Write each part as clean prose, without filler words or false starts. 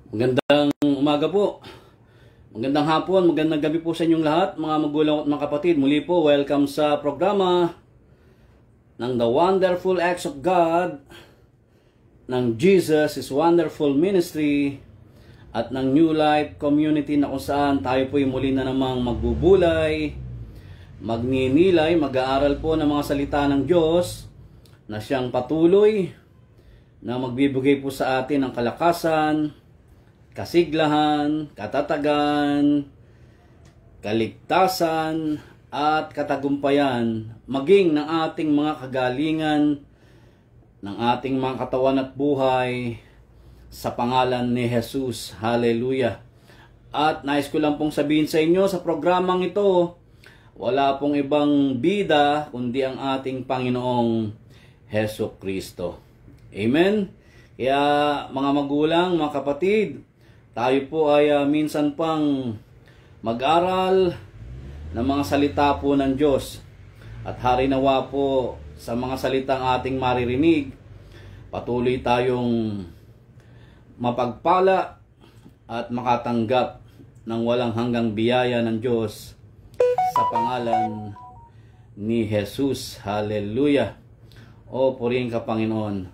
Magandang umaga po. Magandang hapon, magandang gabi po sa inyong lahat, mga magulang at mga kapatid. Muli po, welcome sa programa ng The Wonderful Acts of God, ng Jesus is Wonderful Ministry, at ng New Life Community na kung saan tayo po muli na namang magbubulay, magninilay, mag-aaral po ng mga salita ng Diyos na siyang patuloy na magbibigay po sa atin ng kalakasan, kasiglahan, katatagan, kaligtasan, at katagumpayan, maging ng ating mga kagalingan, ng ating mga katawan at buhay, sa pangalan ni Jesus. Hallelujah! At nais ko lang pong sabihin sa inyo, sa programang ito, wala pong ibang bida, kundi ang ating Panginoong Hesus Kristo. Amen? Kaya mga magulang, mga kapatid, tayo po ay minsan pang mag-aral ng mga salita po ng Diyos. At harinawa po sa mga salitang ating maririnig, patuloy tayong mapagpala at makatanggap ng walang hanggang biyaya ng Diyos sa pangalan ni Jesus. Hallelujah! O purihin ka, Panginoon.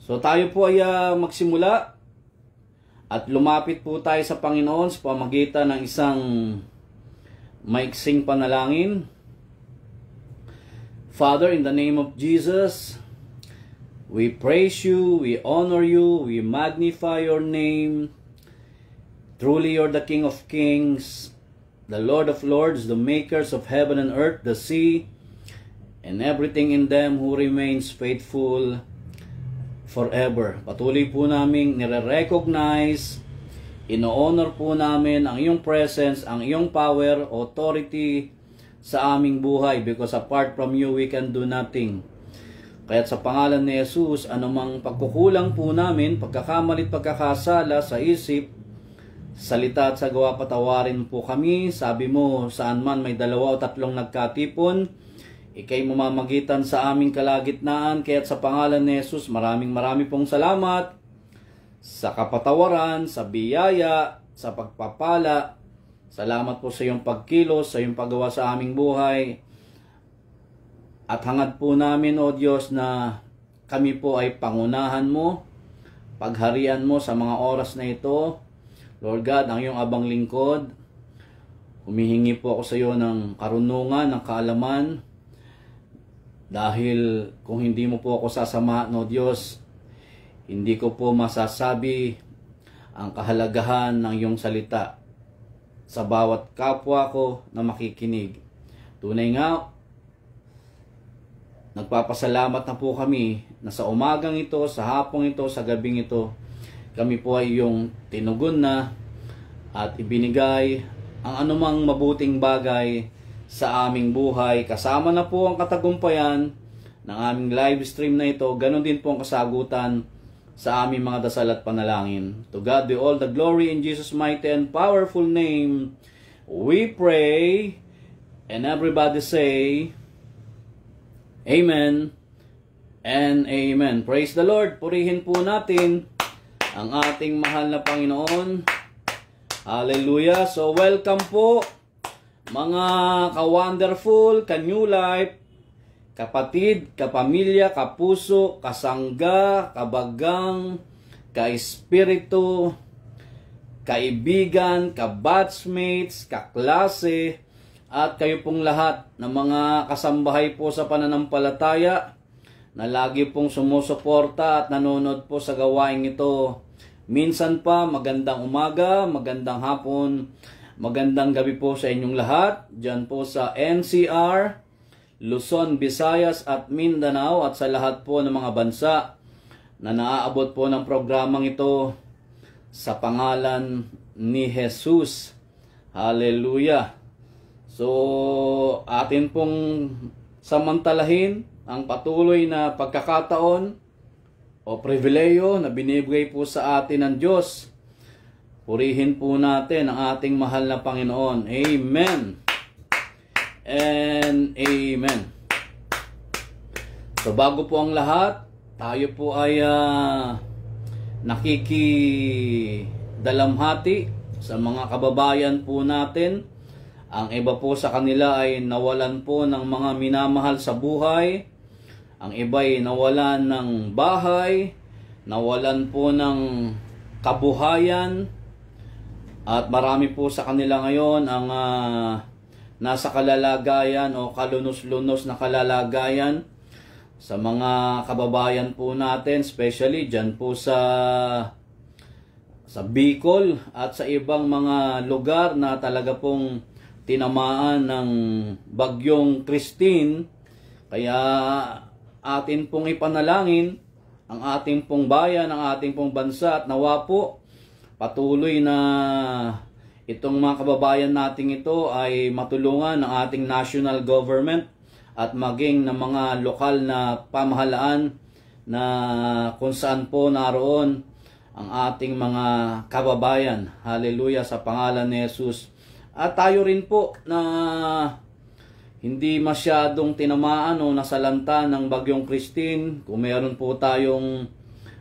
So tayo po ay magsimula at lumapit po tayo sa Panginoon sa pamagitan ng isang maiksing panalangin. Father, in the name of Jesus, we praise you, we honor you, we magnify your name. Truly you're the King of Kings, the Lord of Lords, the makers of heaven and earth, the sea, and everything in them, who remains faithful forever. Patuloy po namin nire-recognize, ino-honor po namin ang iyong presence, ang iyong power, authority sa aming buhay, because apart from you, we can do nothing. Kaya't sa pangalan ni Jesus, anumang pagkukulang po namin, pagkakamalit, pagkakasala sa isip, salita at sa gawa, patawarin po kami. Sabi mo, saan man may 2 o 3 nagkatipon, ikay mamamagitan sa aming kalagitnaan. Kaya't sa pangalan ni Jesus, maraming pong salamat sa kapatawaran, sa biyaya, sa pagpapala. Salamat po sa iyong pagkilos, sa iyong paggawa sa aming buhay. At hangad po namin, O Diyos, na kami po ay pangunahan mo, pagharian mo sa mga oras na ito. Lord God, ang iyong abang lingkod, humihingi po ako sa iyo ng karunungan, ng kaalaman, dahil kung hindi mo po ako sasamahan, no Diyos, hindi ko po masasabi ang kahalagahan ng iyong salita sa bawat kapwa ko na makikinig. Tunay nga, nagpapasalamat na po kami na sa umagang ito, sa hapong ito, sa gabing ito, kami po ay iyong tinugon na at ibinigay ang anumang mabuting bagay sa aming buhay. Kasama na po ang katagumpayan ng aming live stream na ito. Ganon din po ang kasagutan sa aming mga dasal at panalangin. To God be all the glory, in Jesus' mighty and powerful name we pray. And everybody say Amen and Amen. Praise the Lord. Purihin po natin ang ating mahal na Panginoon. Hallelujah. So welcome po mga ka-wonderful, ka-new life, kapatid, kapamilya, kapuso, kasangga, kabagang, ka-espiritu, kaibigan, ka-batchmates, kaklase, at kayo pong lahat ng mga kasambahay po sa pananampalataya na lagi pong sumusuporta at nanonood po sa gawaing ito. Minsan pa, magandang umaga, magandang hapon, magandang gabi po sa inyong lahat, dyan po sa NCR, Luzon, Visayas at Mindanao, at sa lahat po ng mga bansa na naaabot po ng programang ito sa pangalan ni Jesus. Hallelujah! So, atin pong samantalahin ang patuloy na pagkakataon o pribileyo na binibigay po sa atin ng Diyos. Purihin po natin ang ating mahal na Panginoon. Amen and Amen. So bago po ang lahat, tayo po ay dalamhati sa mga kababayan po natin. Ang iba po sa kanila ay nawalan po ng mga minamahal sa buhay. Ang iba ay nawalan ng bahay, nawalan po ng kabuhayan. At marami po sa kanila ngayon ang nasa kalalagayan o kalunos-lunos na kalalagayan. Sa mga kababayan po natin, especially dyan po sa Bicol at sa ibang mga lugar na talaga pong tinamaan ng bagyong Christine. Kaya atin pong ipanalangin ang ating pong bayan, ang ating pong bansa, at nawa po patuloy na itong mga kababayan nating ito ay matulungan ng ating national government at maging ng mga lokal na pamahalaan na kung saan po naroon ang ating mga kababayan. Hallelujah, sa pangalan ni Jesus. At tayo rin po na hindi masyadong tinamaan o nasalanta ng bagyong Christine, kung meron po tayong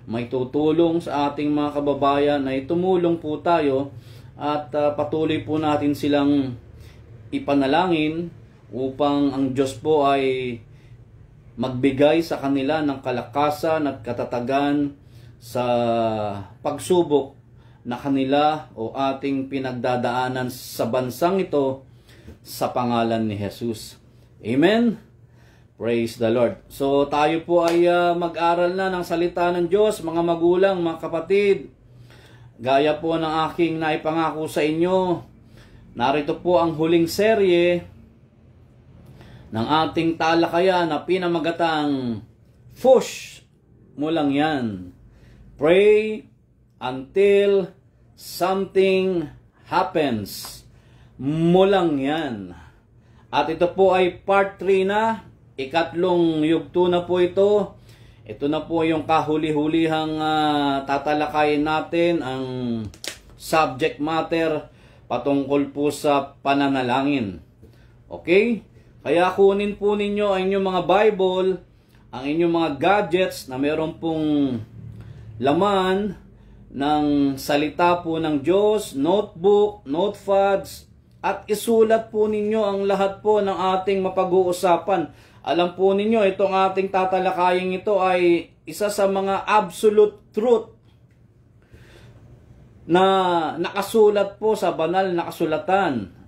may tutulong sa ating mga kababayan, ay tumulong po tayo at patuloy po natin silang ipanalangin upang ang Diyos po ay magbigay sa kanila ng kalakasan at katatagan sa pagsubok na kanila o ating pinagdadaanan sa bansang ito sa pangalan ni Jesus. Amen? Praise the Lord. So tayo po ay mag-aral na ng salita ng Diyos, mga magulang, mga kapatid. Gaya po ng aking naipangako sa inyo, narito po ang huling serye ng ating talakayan na pinamagatang Push mo lang yan. Pray until something happens. Mo lang yan. At ito po ay part 3 na. Ikatlong yugto na po ito. Ito na po yung kahuli-hulihang tatalakayin natin. Ang subject matter patungkol po sa pananalangin. Okay? Kaya kunin po ninyo ang inyong mga Bible, ang inyong mga gadgets na meron pong laman ng salita po ng Diyos, notebook, notepads, at isulat po ninyo ang lahat po ng ating mapag-uusapan. Alam po ninyo, itong ating tatalakaying ito ay isa sa mga absolute truth na nakasulat po sa banal na kasulatan.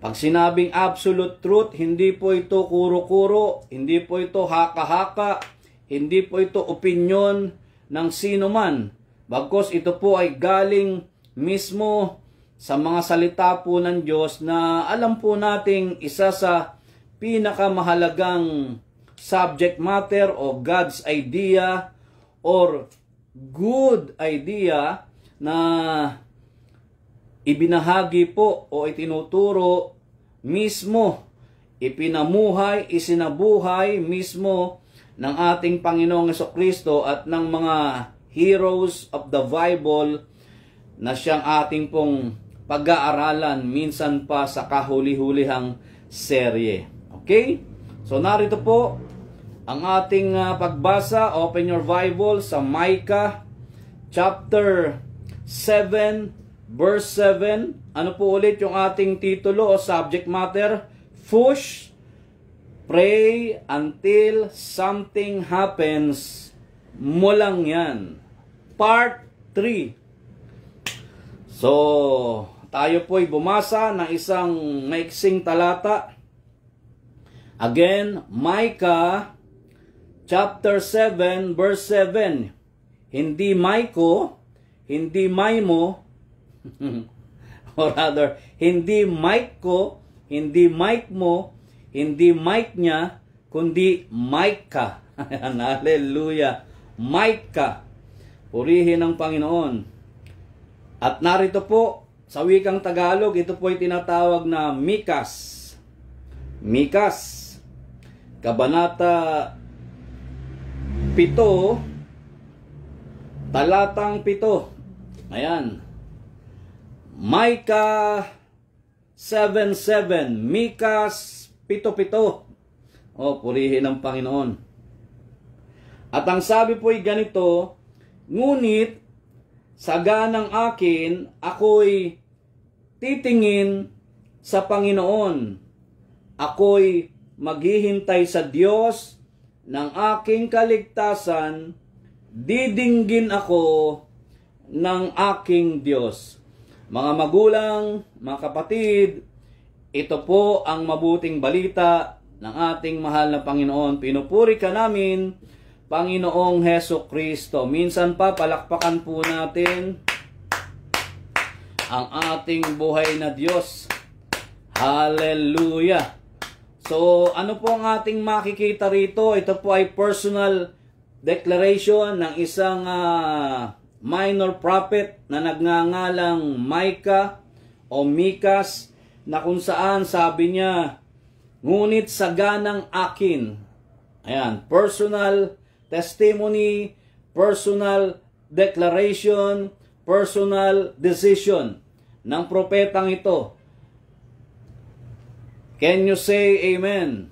Pag sinabing absolute truth, hindi po ito kuro-kuro, hindi po ito haka-haka, hindi po ito opinyon ng sino man. Bagkus ito po ay galing mismo sa mga salita po ng Diyos na alam po nating isa sa pinakamahalagang subject matter o God's idea or good idea na ibinahagi po o itinuturo mismo, ipinamuhay, isinabuhay mismo ng ating Panginoong Jesucristo at ng mga heroes of the Bible na siyang ating pong pag-aaralan minsan pa sa kahuli-hulihang serye. Okay? So narito po ang ating pagbasa. Open your Bible sa Micah chapter 7 verse 7. Ano po ulit yung ating titulo o subject matter? Push, pray until something happens. Mo lang yan. Part 3. So, tayo po'y bumasa ng isang maiksing talata. Again, Micah chapter 7 verse 7. Hindi Maiko, hindi Maimo, or rather, hindi Mike ko, hindi Mike mo, hindi Mike niya, kundi Micah. Hallelujah. Micah. Purihin ang Panginoon. At narito po, sa wikang Tagalog, ito po ay tinatawag na Mikas. Mikas. Kabanata 7, talatang 7. Ayan. Micah 7:7, Mikas 7:7. O, purihin ang Panginoon. At ang sabi po ay ganito, ngunit saganang akin, ako'y titingin sa Panginoon. Ako'y maghihintay sa Diyos ng aking kaligtasan, didinggin ako ng aking Diyos. Mga magulang, mga kapatid, ito po ang mabuting balita ng ating mahal na Panginoon. Pinupuri ka namin, Panginoong Heso Kristo. Minsan pa, palakpakan po natin ang ating buhay na Diyos. Hallelujah! So, ano po ang ating makikita rito? Ito po ay personal declaration ng isang minor prophet na nagngangalang Micah o Mikas, na kung saan sabi niya, ngunit saganang akin. Ayan, personal testimony, personal declaration, personal decision ng propetang ito. Can you say amen?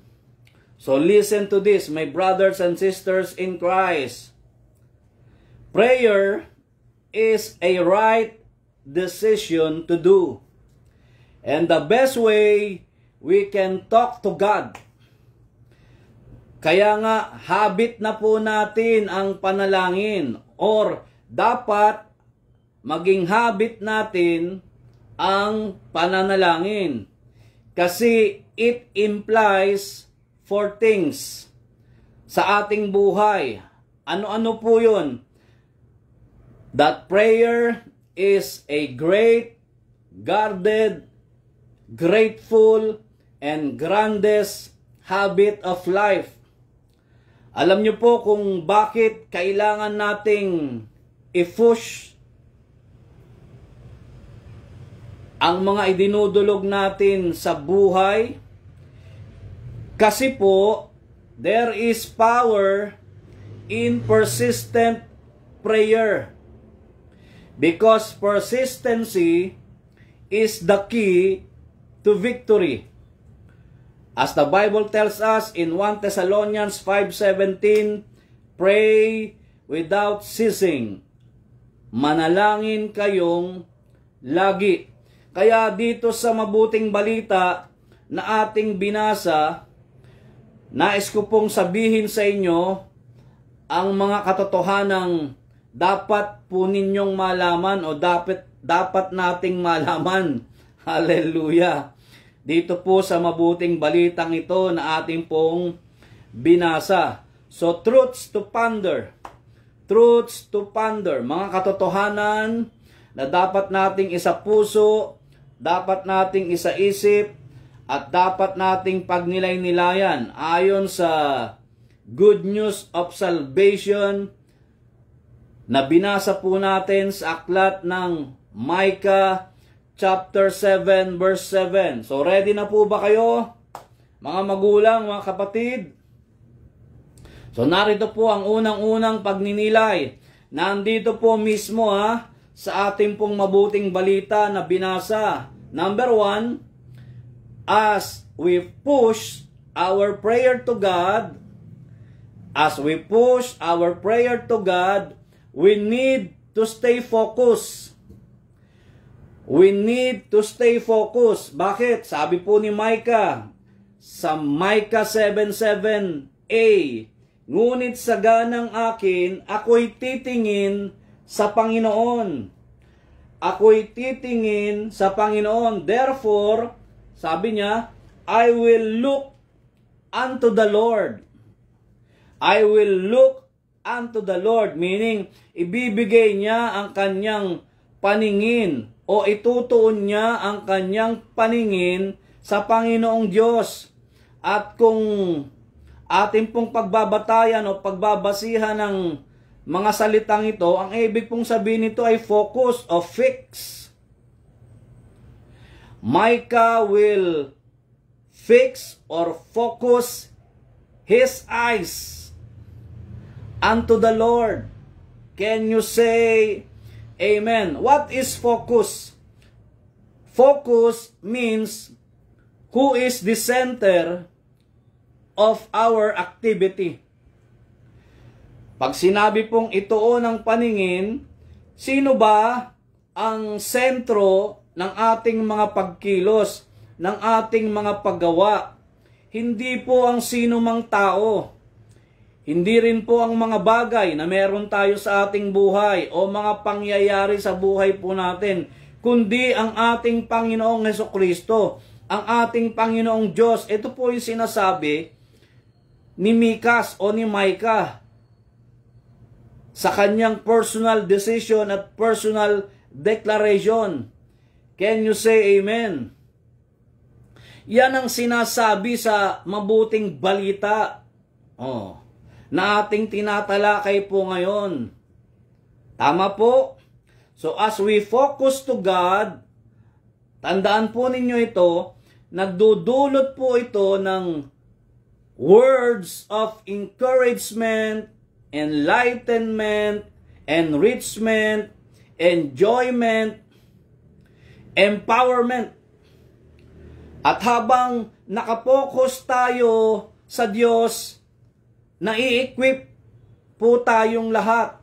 So listen to this, my brothers and sisters in Christ. Prayer is a right decision to do. And the best way we can talk to God. Kaya nga, habit na po natin ang panalangin, or dapat maging habit natin ang pananalangin. Kasi it implies four things sa ating buhay. Ano-ano po yun? That prayer is a great, guarded, grateful, and grandest habit of life. Alam niyo po kung bakit kailangan nating i-push ang mga idinudulog natin sa buhay? Kasi po, there is power in persistent prayer. Because persistency is the key to victory. As the Bible tells us in 1 Thessalonians 5:17, pray without ceasing. Manalangin kayong lagi. Kaya dito sa mabuting balita na ating binasa, nais ko pong sabihin sa inyo ang mga katotohanang dapat po ninyong malaman o dapat nating malaman. Hallelujah! Dito po sa mabuting balitang ito na ating pong binasa. So, truths to ponder. Truths to ponder. Mga katotohanan na dapat nating isapuso, dapat nating isaisip, at dapat nating pagnilay-nilayan ayon sa Good News of Salvation na binasa po natin sa aklat ng Micah chapter 7 verse 7. So ready na po ba kayo, mga magulang, mga kapatid? So narito po ang unang-unang pagninilay. Nandito po mismo sa ating pong mabuting balita na binasa. Number 1, as we push our prayer to God, we need to stay focused. We need to stay focused. Bakit? Sabi po ni Micah sa Micah 7:7a, ngunit saganang akin, ako'y titingin sa Panginoon. Ako'y titingin sa Panginoon. Therefore, sabi niya, I will look unto the Lord. I will look unto the Lord. Meaning, ibibigay niya ang kanyang paningin o itutuon niya ang kanyang paningin sa Panginoong Diyos. At kung ating pong pagbabatayan o pagbabasihan ng mga salitang ito, ang ibig pong sabihin nito ay focus o fix. Micah will fix or focus his eyes unto the Lord. Can you say amen? What is focus? Focus means who is the center of our activity. Pag sinabi pong ituon ang paningin, Sino ba ang sentro ng ating mga pagkilos, ng ating mga paggawa? Hindi po ang sino mang tao. Hindi rin po ang mga bagay na meron tayo sa ating buhay o mga pangyayari sa buhay po natin, kundi ang ating Panginoong Hesukristo, ang ating Panginoong Diyos. Ito po yung sinasabi ni Mikas o ni Micah sa kanyang personal decision at personal declaration. Can you say amen? Yan ang sinasabi sa mabuting balita na ating tinatalakay po ngayon. Tama po? So as we focus to God, tandaan po ninyo ito, nagdudulot po ito ng words of encouragement, enlightenment, enrichment, enjoyment, empowerment. At habang nakapokus tayo sa Diyos, nai-equip po tayong lahat.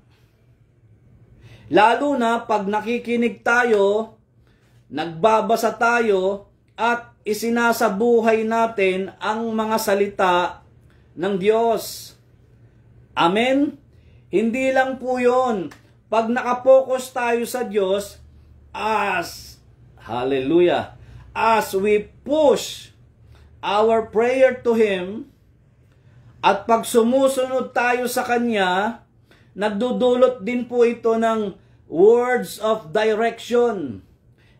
Lalo na pag nakikinig tayo, nagbabasa tayo, at isinasabuhay natin ang mga salita ng Diyos. Amen? Hindi lang po yun. Pag nakapokus tayo sa Diyos, hallelujah, as we push our prayer to Him, at pag sumusunod tayo sa Kanya, nagdudulot din po ito ng words of direction.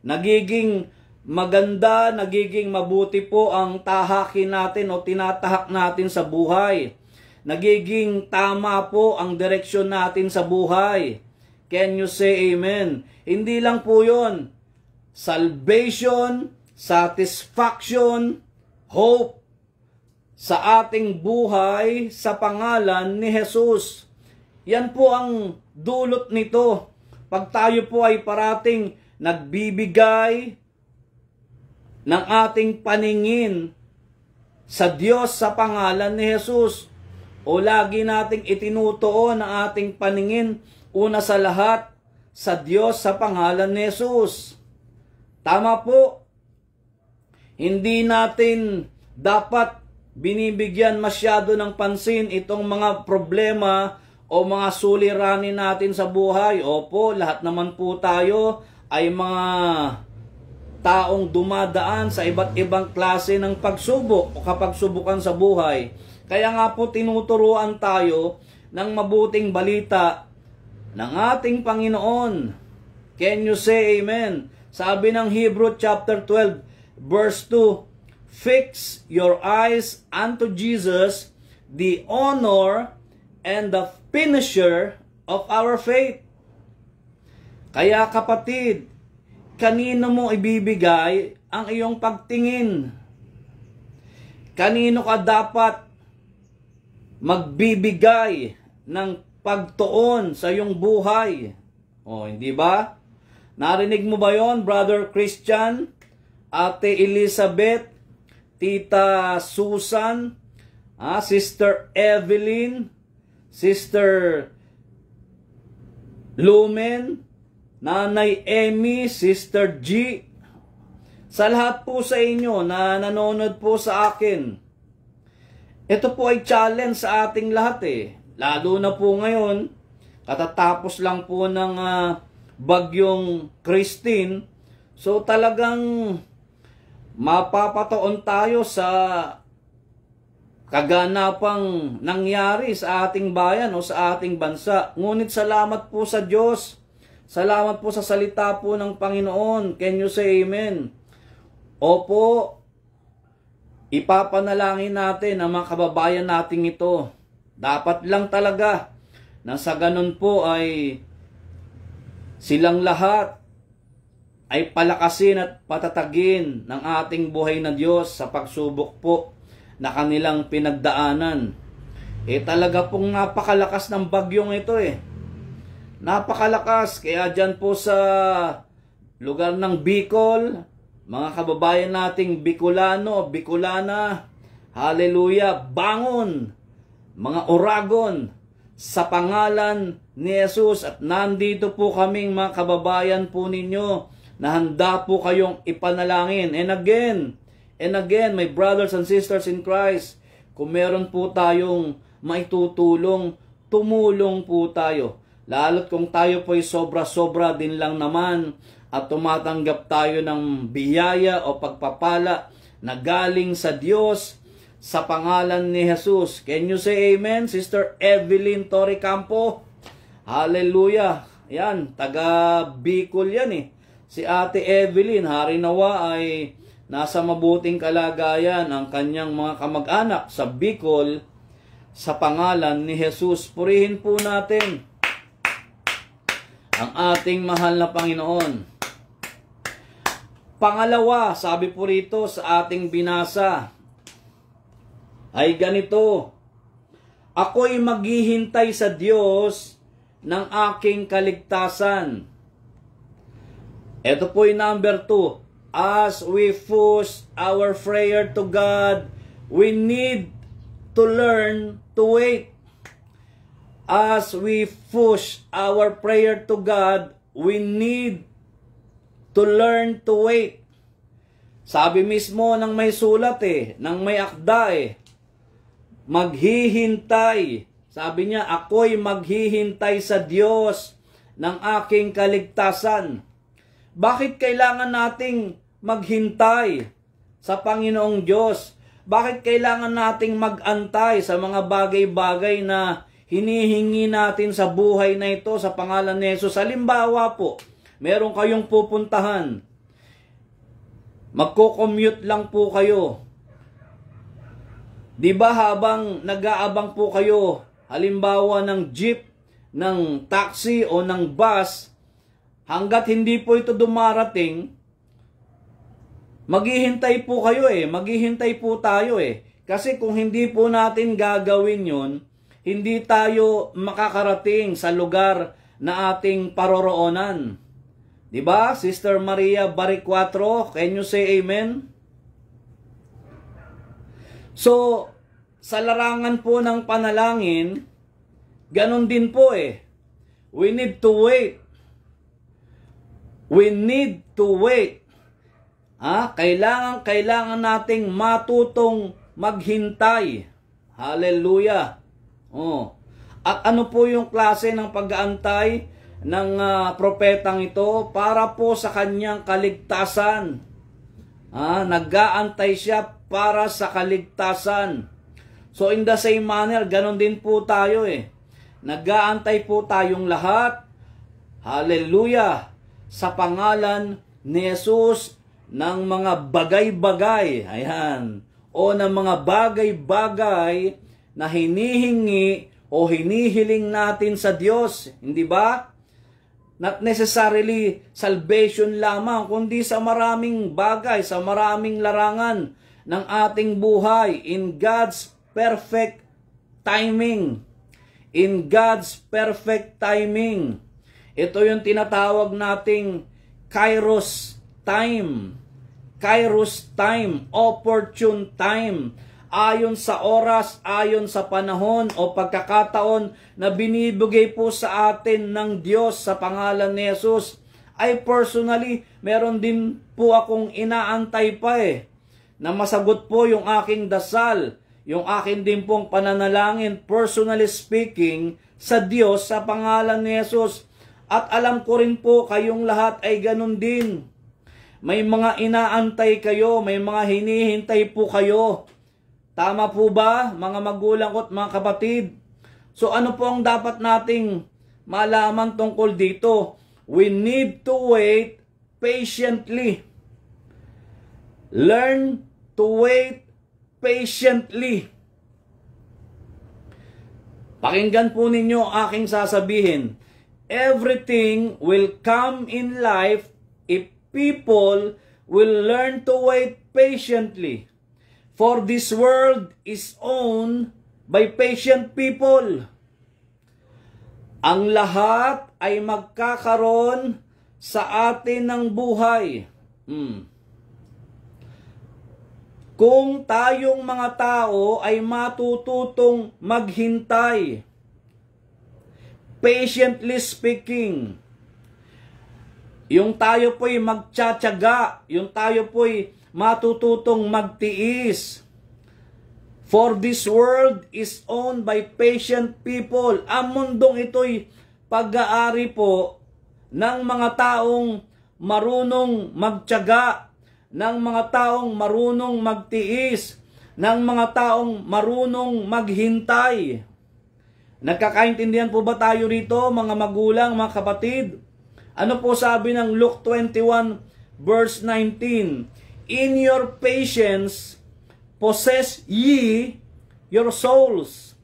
Nagiging maganda, nagiging mabuti po ang tahakin natin o tinatahak natin sa buhay. Nagiging tama po ang direksyon natin sa buhay. Can you say amen? Hindi lang po yun. Salvation, satisfaction, hope sa ating buhay sa pangalan ni Jesus. Yan po ang dulot nito. Pag tayo po ay parating nagbibigay ng ating paningin sa Diyos sa pangalan ni Jesus, o lagi nating itinutuon ang ating paningin una sa lahat sa Diyos sa pangalan ni Jesus. Tama po. Hindi natin dapat binibigyan masyado ng pansin itong mga problema o mga suliranin natin sa buhay. Opo, lahat naman po tayo ay mga taong dumadaan sa iba't ibang klase ng pagsubok o kapagsubukan sa buhay. Kaya nga po tinuturuan tayo ng mabuting balita ng ating Panginoon. Can you say amen? Sabi ng Hebrew chapter 12 verse 2, fix your eyes unto Jesus, the honor and the finisher of our faith. Kaya kapatid, kanino mo ibibigay ang iyong pagtingin? Kanino ka dapat magbibigay ng pagtuon sa iyong buhay? Hindi ba? Narinig mo ba yon, Brother Christian, Ate Elizabeth, Tita Susan, Sister Evelyn, Sister Lumen, Nanay Emmy, Sister G, sa lahat po sa inyo na nanonood po sa akin. Ito po ay challenge sa ating lahat Lalo na po ngayon, katatapos lang po ng bagyong Christine. So talagang mapapataon tayo sa kaganapang nangyari sa ating bayan o sa ating bansa. Ngunit salamat po sa Diyos. Salamat po sa salita po ng Panginoon. Can you say amen? Opo, ipapanalangin natin ang mga kababayan nating ito. Dapat lang talaga na sa ganun po ay silang lahat ay palakasin at patatagin ng ating buhay na Diyos sa pagsubok po na kanilang pinagdaanan. Talaga pong napakalakas ng bagyong ito Napakalakas. Kaya dyan po sa lugar ng Bicol, mga kababayan nating Bicolano, Bicolana, hallelujah, bangon, mga Oragon, sa pangalan ni Jesus. At nandito po kaming mga kababayan po ninyo na handa po kayong ipanalangin. And again, my brothers and sisters in Christ, kung meron po tayong maitutulong, tumulong po tayo. Lalo't kung tayo po ay sobra-sobra din lang naman at tumatanggap tayo ng biyaya o pagpapala na galing sa Diyos sa pangalan ni Jesus. Can you say amen, Sister Evelyn Torrecampo? Hallelujah. Yan, taga Bicol yan eh. Si Ate Evelyn, hari nawa ay nasa mabuting kalagayan ang kanyang mga kamag-anak sa Bicol sa pangalan ni Jesus. Purihin po natin ang ating mahal na Panginoon. Pangalawa, sabi po rito sa ating binasa, ay ganito: ako'y maghihintay sa Diyos ng aking kaligtasan. Ito po yung number 2. As we push our prayer to God, we need to learn to wait. As we push our prayer to God, we need to learn to wait. Sabi mismo ng may sulat ng may akda maghihintay. Sabi niya, ako'y maghihintay sa Diyos ng aking kaligtasan. Bakit kailangan nating maghintay sa Panginoong Diyos? Bakit kailangan nating mag-antay sa mga bagay-bagay na hinihingi natin sa buhay na ito sa pangalan ni Jesus? Halimbawa po, meron kayong pupuntahan. Magko-commute lang po kayo. Di ba habang nag-aabang po kayo, halimbawa ng jeep, ng taxi o ng bus, hanggat hindi po ito dumarating, maghihintay po kayo maghihintay po tayo Kasi kung hindi po natin gagawin yun, hindi tayo makakarating sa lugar na ating paroroonan. Diba? Sister Maria Baricuatro, can you say amen? So, sa larangan po ng panalangin, ganon din po We need to wait. We need to wait. Kailangan nating matutong maghintay. Hallelujah. At ano po yung klase ng pag-aantay ng propetang ito? Para po sa kanyang kaligtasan. Nag-aantay siya para sa kaligtasan. So in the same manner, ganon din po tayo Nag-aantay po tayong lahat. Hallelujah. Sa pangalan ni Jesus ng mga bagay-bagay. Ayan. O ng mga bagay-bagay na hinihingi o hinihiling natin sa Diyos. Hindi ba? Not necessarily salvation lamang, kundi sa maraming bagay, sa maraming larangan ng ating buhay in God's perfect timing. In God's perfect timing. Ito yung tinatawag nating Kairos time. Kairos time, opportune time. Ayon sa oras, ayon sa panahon o pagkakataon na binibigay po sa atin ng Diyos sa pangalan ni Jesus. Ay personally, meron din po akong inaantay pa na masagot po yung aking dasal, yung akin din pong pananalangin, personally speaking, sa Diyos sa pangalan ni Jesus. At alam ko rin po kayong lahat ay ganun din. May mga inaantay kayo, may mga hinihintay po kayo. Tama po ba, mga magulang ko at mga kapatid? So ano po ang dapat nating malaman tungkol dito? We need to wait patiently. Learn to wait patiently. Pakinggan po ninyo aking sasabihin. Everything will come in life if people will learn to wait patiently. For this world is owned by patient people. Ang lahat ay magkakaroon sa atin ng buhay. Kung tayong mga tao ay matututong maghintay. patiently speaking. Yung tayo po'y magtsatsaga, yung tayo po'y matututong magtiis. For this world is owned by patient people. Ang mundong ito'y pag-aari po ng mga taong marunong magtyaga, ng mga taong marunong magtiis, ng mga taong marunong maghintay. Nagkakaintindihan po ba tayo rito, mga magulang, mga kapatid? Ano po sabi ng Luke 21 verse 19? In your patience possess ye your souls.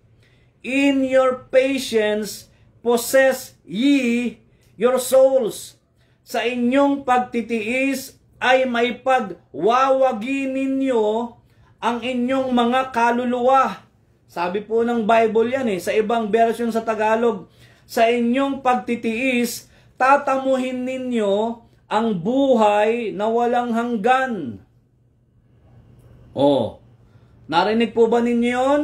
In your patience possess ye your souls. Sa inyong pagtitiis ay may pagwawagi ninyo ang inyong mga kaluluwa. Sabi po ng Bible yan sa ibang version sa Tagalog. Sa inyong pagtitiis, tatamuhin ninyo ang buhay na walang hanggan. Narinig po ba ninyo yun?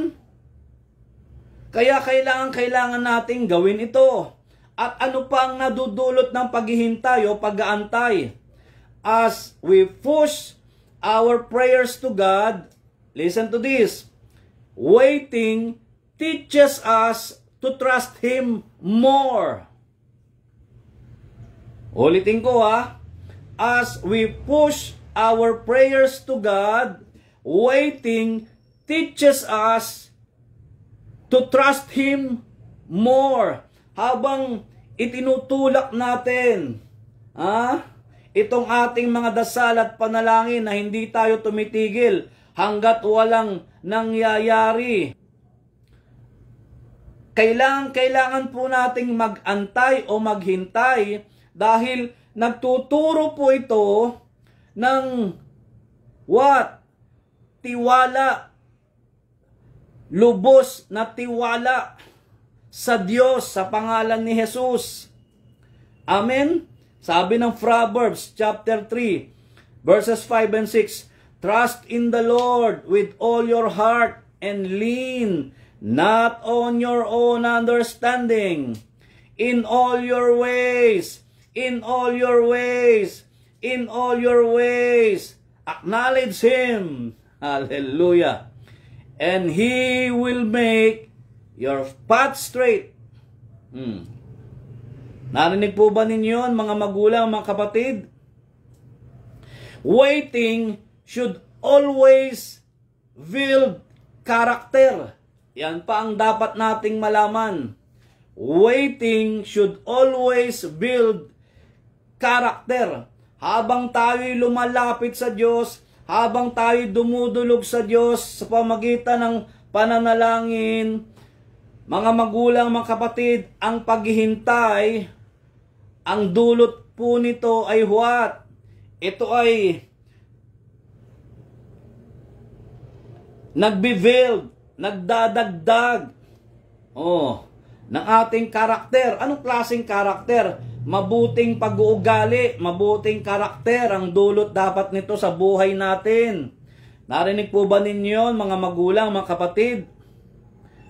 Kaya kailangan nating gawin ito. At ano pa ang nadudulot ng paghihintay o pag-aantay? As we push our prayers to God, listen to this, waiting teaches us to trust Him more. Ulitin ko as we push our prayers to God, waiting teaches us to trust Him more. Habang itinutulak natin itong ating mga dasal at panalangin na hindi tayo tumitigil hanggat walang nangyayari. Kailangan po nating mag-antay o maghintay dahil nagtuturo po ito ng tiwala. Lubos na tiwala sa Diyos sa pangalan ni Jesus. Amen? Sabi ng Proverbs chapter 3 verses 5 and 6, trust in the Lord with all your heart and lean not on your own understanding. In all your ways, in all your ways, in all your ways, acknowledge Him. Hallelujah. And He will make your path straight. Narinig po ba ninyo yun, mga magulang, mga kapatid? Waiting should always build character. Yan pa ang dapat nating malaman. Waiting should always build character. Habang tayo'y lumalapit sa Diyos, habang tayo'y dumudulog sa Diyos sa pamagitan ng pananalangin, mga magulang, mga kapatid, ang paghihintay, ang dulot po nito ay what? Ito ay nagbe-build, nagdadagdag ng ating karakter. Anong klaseng karakter? Mabuting pag-uugali, mabuting karakter ang dulot dapat nito sa buhay natin. Narinig po ba ninyo, mga magulang, mga kapatid?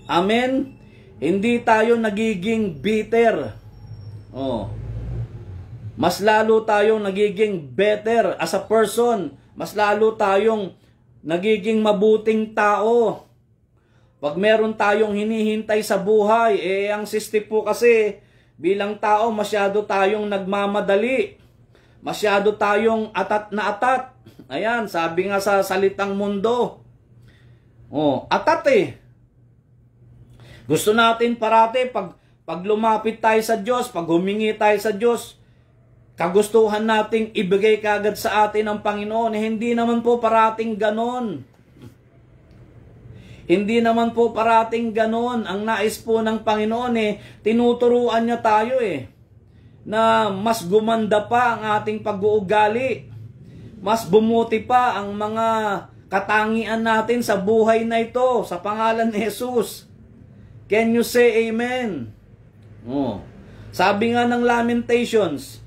Amen? Hindi tayo nagiging bitter. Mas lalo tayong nagiging better as a person. Mas lalo tayong nagiging mabuting tao. Pag meron tayong hinihintay sa buhay, ang sistem po kasi, bilang tao, masyado tayong nagmamadali. Masyado tayong atat na atat. Ayan, sabi nga sa salitang mundo. Atat Gusto natin parati, pag lumapit tayo sa Diyos, pag humingi tayo sa Diyos, kagustuhan nating ibigay kagad sa atin ang Panginoon. Hindi naman po parating ganon. Hindi naman po parating ganon. Ang nais po ng Panginoon tinuturuan niya tayo na mas gumanda pa ang ating pag-uugali. Mas bumuti pa ang mga katangian natin sa buhay na ito sa pangalan ni Jesus. Can you say amen? Sabi nga ng Lamentations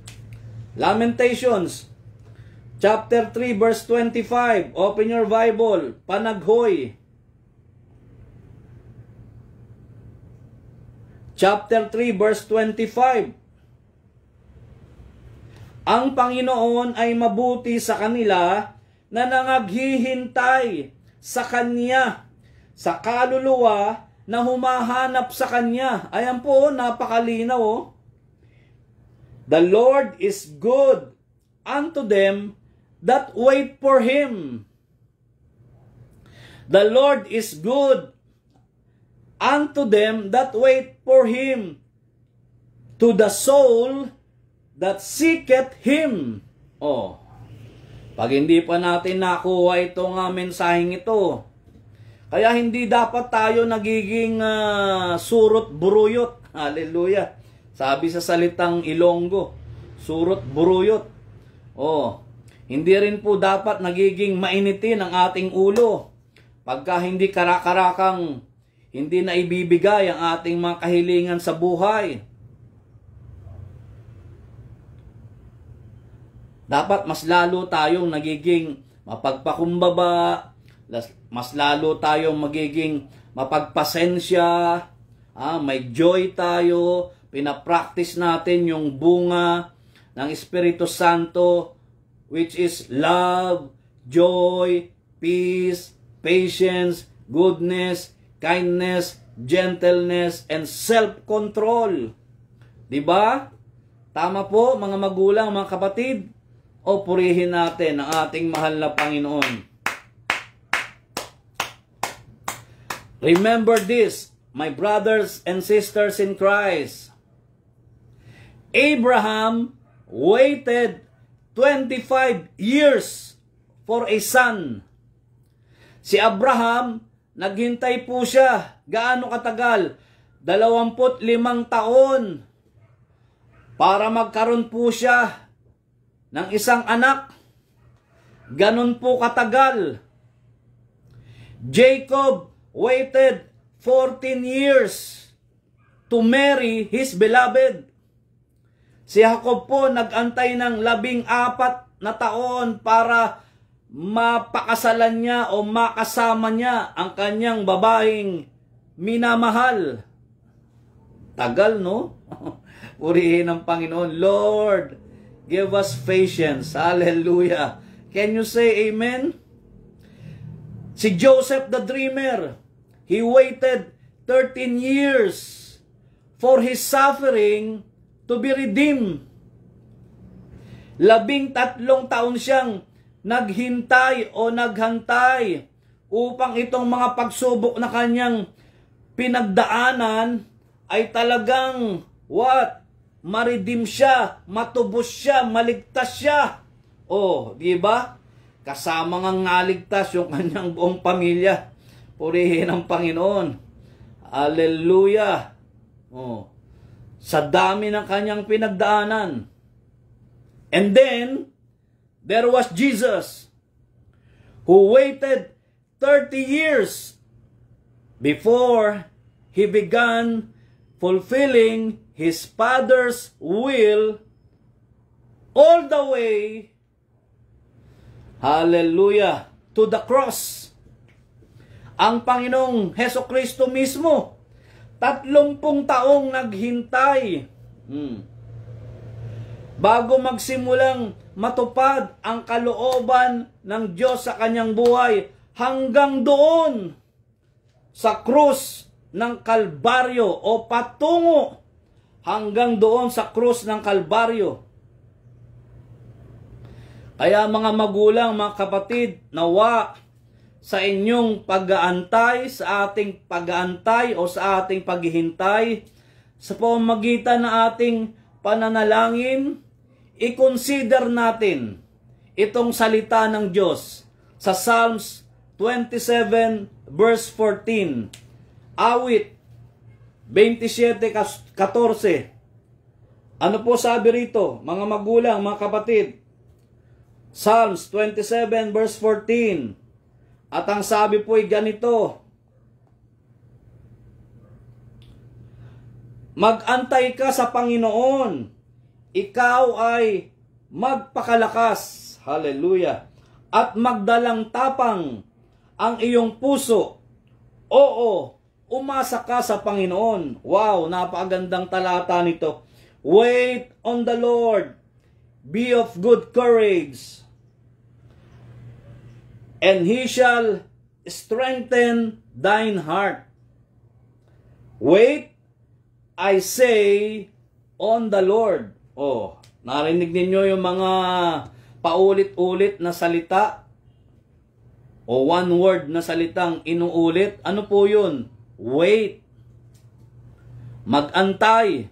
chapter 3 verse 25. Open your Bible. Panaghoy chapter 3, verse 25. Ang Panginoon ay mabuti sa kanila na nangaghihintay sa Kanya, sa kaluluwa na humahanap sa Kanya. Ayan po, napakalinaw. Oh. The Lord is good unto them that wait for Him. The Lord is good unto them that wait for Him, to the soul that seeketh Him. Oh, pag hindi pa natin nakuha itong mensaheng ito, kaya hindi dapat tayo nagiging surot buruyot. Hallelujah. Sabi sa salitang Ilonggo, surot buruyot. Oh, hindi rin po dapat nagiging mainitin ang ating ulo pagka hindi karakarakang hindi na ibibigay ang ating mga kahilingan sa buhay. Dapat mas lalo tayong nagiging mapagpakumbaba, mas lalo tayong magiging mapagpasensya, may joy tayo, pinapractice natin yung bunga ng Espiritu Santo, which is love, joy, peace, patience, goodness, kindness, gentleness, and self-control. Diba? Tama po, mga magulang, mga kapatid. O purihin natin ang ating mahal na Panginoon. Remember this, my brothers and sisters in Christ. Abraham waited 25 years for a son. Si Abraham, naghintay po siya. Gaano katagal? 25 taon para magkaroon po siya ng isang anak. Ganon po katagal. Jacob waited 14 years to marry his beloved. Si Jacob po nag-antay ng 14 na taon para mapakasalan niya o makasama niya ang kanyang babaeng minamahal. Tagal, no? Purihin ang Panginoon. Lord, give us patience. Hallelujah. Can you say amen? Si Joseph the dreamer, he waited 13 years for his suffering to be redeemed. 13 taon siyang naghintay o naghantay upang itong mga pagsubok na kanyang pinagdaanan ay talagang ma-redeem siya, matubos siya, maligtas siya. Oh, di ba? Kasama ngang naligtas yung kanyang buong pamilya. Purihin ang Panginoon. Hallelujah. Oh. Sa dami ng kanyang pinagdaanan. And then, there was Jesus, who waited 30 years before he began fulfilling his Father's will all the way, hallelujah, to the cross. Ang Panginoong Hesukristo mismo, 30 taong naghintay bago magsimulang matupad ang kalooban ng Diyos sa kanyang buhay, hanggang doon sa krus ng Kalbaryo o patungo hanggang doon sa krus ng Kalbaryo. Kaya mga magulang, mga kapatid, nawa sa inyong pag-aantay, sa ating pag-aantay o sa ating paghihintay, sa pamamagitan ng ating pananalangin, i-consider natin itong salita ng Diyos sa Psalms 27 verse 14. Awit 27:14. Ano po sabi rito, mga magulang, mga kapatid? Psalms 27 verse 14. At ang sabi po ay ganito: mag-antay ka sa Panginoon, ikaw ay magpakalakas, hallelujah, at magdalang tapang ang iyong puso. Oo, umasa ka sa Panginoon. Wow, napakagandang talata nito. Wait on the Lord. Be of good courage. And He shall strengthen thine heart. Wait, I say, on the Lord. Oh, narinig ninyo yung mga paulit-ulit na salita? O one word na salitang inuulit? Ano po yun? Wait. Magantay.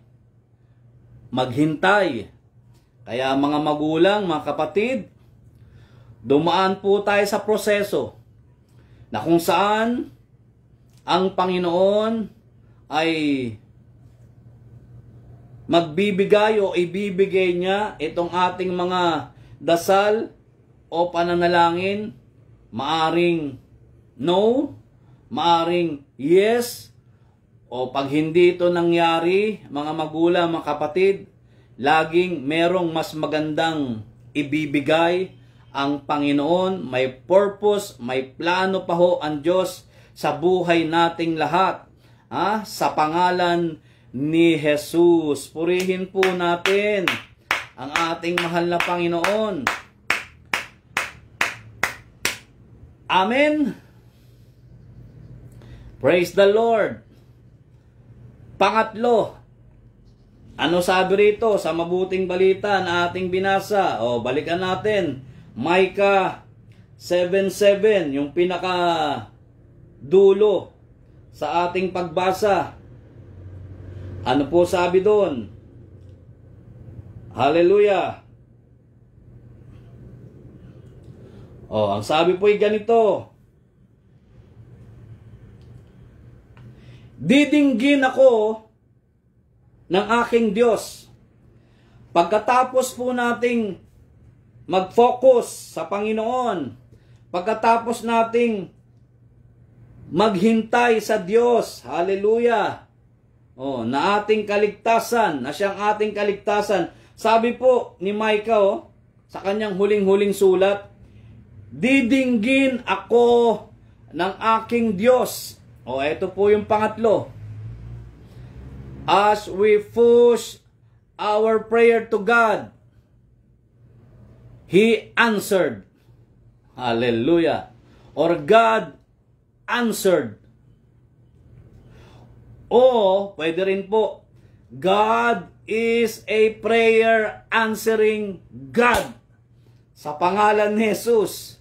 Maghintay. Kaya mga magulang, mga kapatid, dumaan po tayo sa proseso na kung saan ang Panginoon ay magbibigay o ibibigay niya itong ating mga dasal o pananalangin. Maaring no, maaring yes, o pag hindi ito nangyari, mga magulang, mga kapatid, laging merong mas magandang ibibigay ang Panginoon. May purpose, may plano pa ho ang Diyos sa buhay nating lahat. Sa pangalan ni Jesus. Purihin po natin ang ating mahal na Panginoon. Amen. Praise the Lord. Pangatlo, ano sabi rito sa mabuting balita na ating binasa? O, balikan natin. Micah 7:7, yung pinaka dulo sa ating pagbasa. Ano po sabi doon? Hallelujah. Ang sabi po ay ganito. Didinggin ako ng aking Diyos. Pagkatapos po nating mag-focus sa Panginoon, pagkatapos nating maghintay sa Diyos, hallelujah, na ating kaligtasan, na siyang ating kaligtasan. Sabi po ni Micah, sa kanyang huling-huling sulat, didinggin ako ng aking Diyos. Ito po yung pangatlo. As we push our prayer to God, He answered. Hallelujah. Or God answered. O, pwede rin po, God is a prayer answering God. Sa pangalan ni Jesus.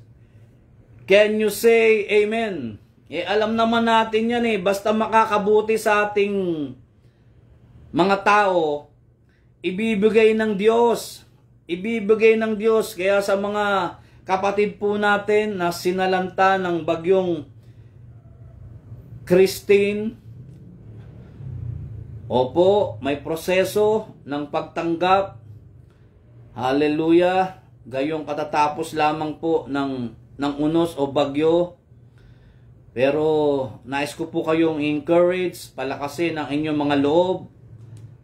Can you say amen? Alam naman natin yan basta makakabuti sa ating mga tao, ibibigay ng Diyos. Ibibigay ng Diyos. Kaya sa mga kapatid po natin na sinalanta ng bagyong Christine, opo, may proseso ng pagtanggap. Hallelujah. Gayong katatapos lamang po ng unos o bagyo. Pero nais ko po kayong encourage, palakasin ang inyong mga loob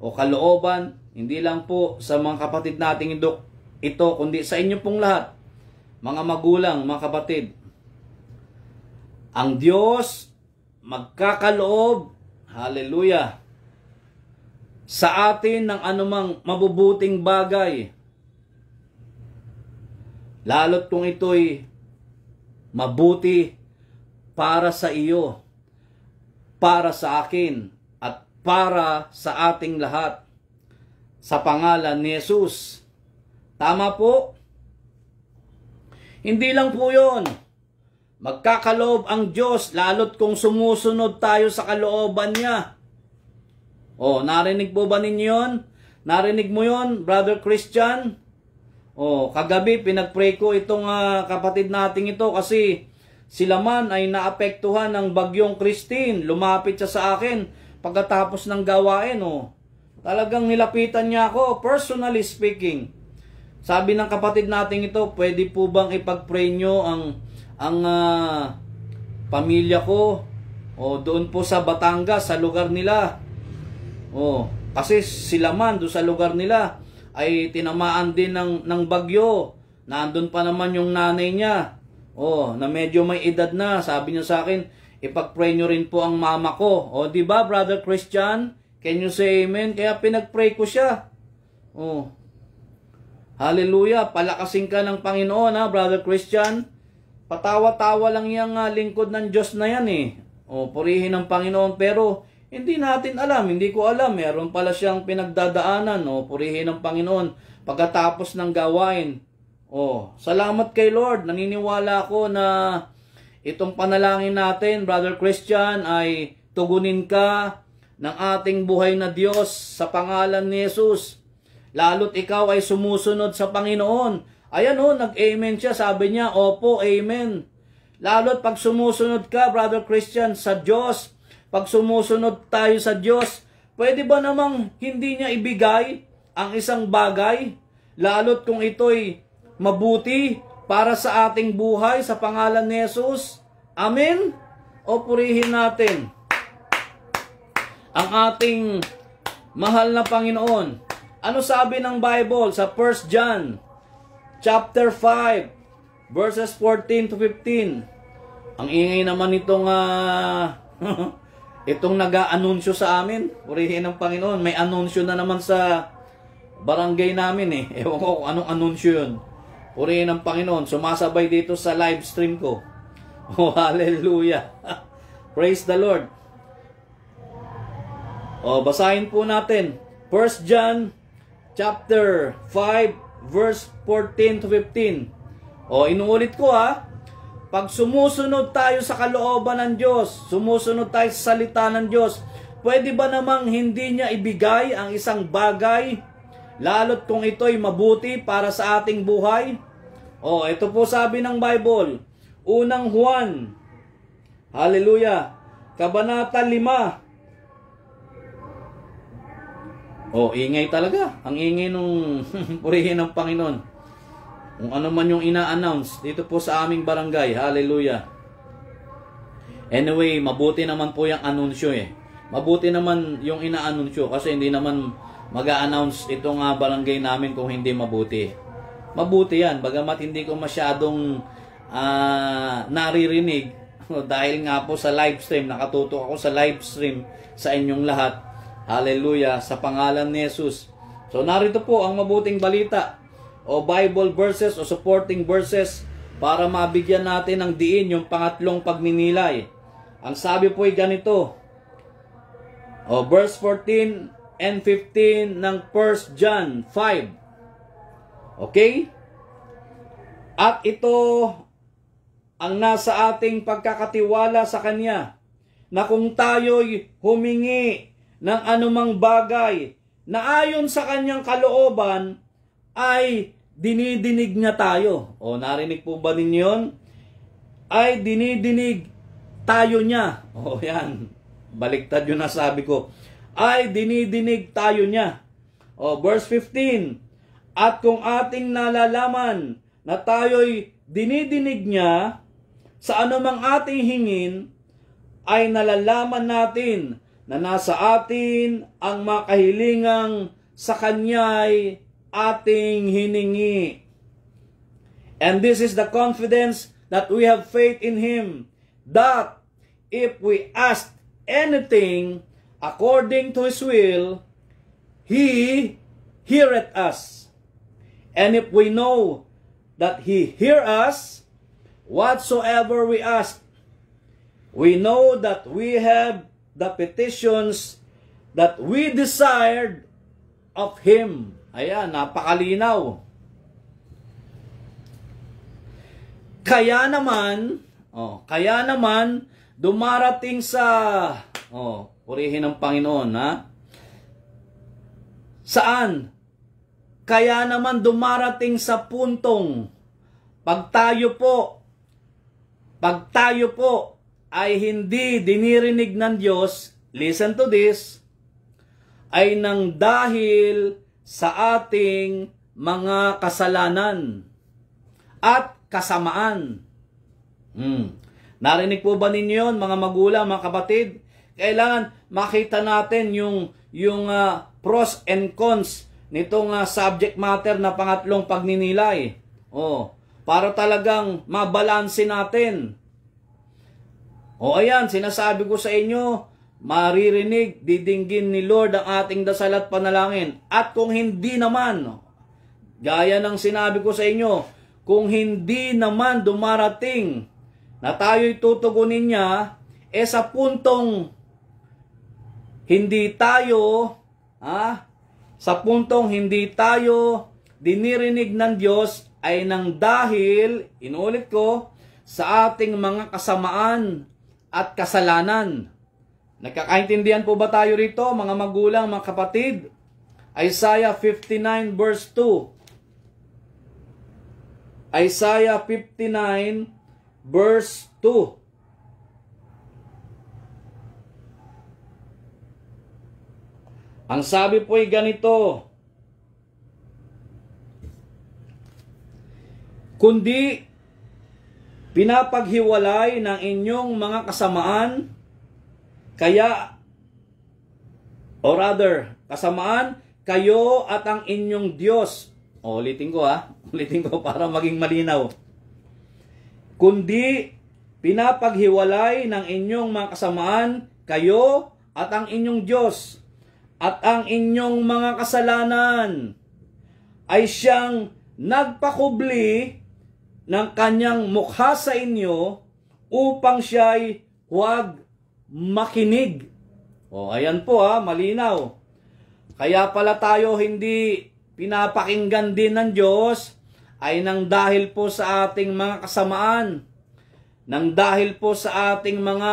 o kalooban. Hindi lang po sa mga kapatid nating ito, kundi sa inyo pong lahat. Mga magulang, mga kapatid. Ang Diyos magkakaloob, hallelujah, sa atin ng anumang mabubuting bagay. Lalo't kung ito'y mabuti para sa iyo, para sa akin, at para sa ating lahat. Sa pangalan ni Jesus. Tama po? Hindi lang po yun. Magkakaloob ang Diyos, lalo't kung sumusunod tayo sa kalooban niya. Narinig po ba ninyo yun? Narinig mo yun, Brother Christian? Kagabi pinagpray ko itong kapatid nating ito kasi sila man ay naapektuhan ng bagyong Christine. Lumapit siya sa akin pagkatapos ng gawain. Talagang nilapitan niya ako, personally speaking. Sabi ng kapatid nating ito, pwede po bang ipag-pray nyo ang pamilya ko doon po sa Batangas, sa lugar nila. Kasi sila man doon sa lugar nila ay tinamaan din ng bagyo. Nandun pa naman yung nanay niya. Na medyo may edad na. Sabi niya sa akin, ipag-pray nyo rin po ang mama ko. O, di ba, Brother Christian? Can you say amen? Kaya pinag-pray ko siya. O, hallelujah. Palakasin ka ng Panginoon, ha, Brother Christian? Patawa-tawa lang yung lingkod ng Diyos na yan, eh. O, purihin ng Panginoon. Pero, hindi natin alam. Hindi ko alam. Meron pala siyang pinagdadaanan. O, purihin ng Panginoon pagkatapos ng gawain. O, salamat kay Lord. Naniniwala ako na itong panalangin natin, Brother Christian, ay tugunin ka ng ating buhay na Diyos sa pangalan ni Jesus. Lalo't ikaw ay sumusunod sa Panginoon. Ayan o, nag-amen siya. Sabi niya, opo, amen. Lalo't pag sumusunod ka, Brother Christian, sa Diyos, pag sumusunod tayo sa Diyos, pwede ba namang hindi niya ibigay ang isang bagay? Lalo't kung ito'y mabuti para sa ating buhay sa pangalan ni Jesus. Amen? O purihin natin ang ating mahal na Panginoon. Ano sabi ng Bible sa 1 John chapter 5 verses 14 to 15? Ang ingay naman itong itong nag-aanunsyo sa amin. Purihin ng Panginoon. May anunsyo na naman sa barangay namin, eh. Ewan ko kung anong anunsyo yun. Purihin ng Panginoon. Sumasabay dito sa live stream ko. Oh, hallelujah. Praise the Lord. Oh, basahin po natin. 1 John chapter 5 verse 14 to 15. Oh, inuulit ko, ha. Pag sumusunod tayo sa kalooban ng Diyos, sumusunod tayo sa salita ng Diyos, pwede ba namang hindi niya ibigay ang isang bagay, lalo't kung ito'y mabuti para sa ating buhay? Oh, ito po sabi ng Bible. Unang Juan, hallelujah, Kabanata 5. Oh, ingay talaga. Ang ingay nung purihin ng Panginoon. Kung ano man yung ina-announce dito po sa aming barangay. Hallelujah. Anyway, mabuti naman po yung anunsyo, eh. Mabuti naman yung ina-anunsyo kasi hindi naman mag-a-announce itong barangay namin kung hindi mabuti. Mabuti yan. Bagamat hindi ko masyadong naririnig dahil nga po sa live stream. Nakatutok ako sa live stream sa inyong lahat. Hallelujah. Sa pangalan ni Jesus. So narito po ang mabuting balita o Bible verses o supporting verses para mabigyan natin ng diin yung pangatlong pagninilay. Ang sabi po ay ganito. O verse 14 and 15 ng 1 John 5. Okay? At ito ang nasa ating pagkakatiwala sa Kanya, na kung tayo'y humingi ng anumang bagay na ayon sa Kanyang kalooban, ay dinidinig niya tayo. O, narinig po ba ninyo yun? Ay dinidinig tayo niya. O, yan. Baliktad yung nasabi ko. Ay dinidinig tayo niya. O, verse 15. At kung ating nalalaman na tayo'y dinidinig niya, sa anumang ating hingin, ay nalalaman natin na nasa atin ang makahilingang sa Kanya'y ating hiningi. And this is the confidence that we have faith in Him, that if we ask anything according to His will, He heareth us. And if we know that He hear us, whatsoever we ask, we know that we have the petitions that we desired of Him. Ayan, napakalinaw. Kaya naman, dumarating sa, purihin ng Panginoon, ha? Saan? Kaya naman dumarating sa puntong, pag tayo po ay hindi dinirinig ng Diyos, listen to this, ay nang dahil sa ating mga kasalanan at kasamaan. Narinig po ba ninyo yun, mga magulang, mga kapatid? Kailangan makita natin yung pros and cons nitong subject matter na pangatlong pagninilay. Para talagang mabalanse natin. O ayan, sinasabi ko sa inyo, maririnig, didinggin ni Lord ang ating dasal at panalangin. At kung hindi naman, gaya ng sinabi ko sa inyo, kung hindi naman dumarating na tayo'y tutugunin niya, sa puntong hindi tayo, sa puntong hindi tayo dinirinig ng Diyos ay nang dahil, inulit ko, sa ating mga kasamaan at kasalanan. Nagkakaintindihan po ba tayo rito, mga magulang, mga kapatid? Isaiah 59 verse 2. Isaiah 59 verse 2. Ang sabi po ay ganito, kundi pinapaghiwalay ng inyong mga kasamaan, kasamaan, kayo at ang inyong Diyos. Ulitin ko para maging malinaw. Kundi pinapaghiwalay ng inyong mga kasamaan, kayo at ang inyong Diyos, at ang inyong mga kasalanan ay siyang nagpakubli ng kanyang mukha sa inyo upang siya'y huwag makinig. Ayan po malinaw. Kaya pala tayo hindi pinapakinggan din ng Diyos ay nang dahil po sa ating mga kasamaan, nang dahil po sa ating mga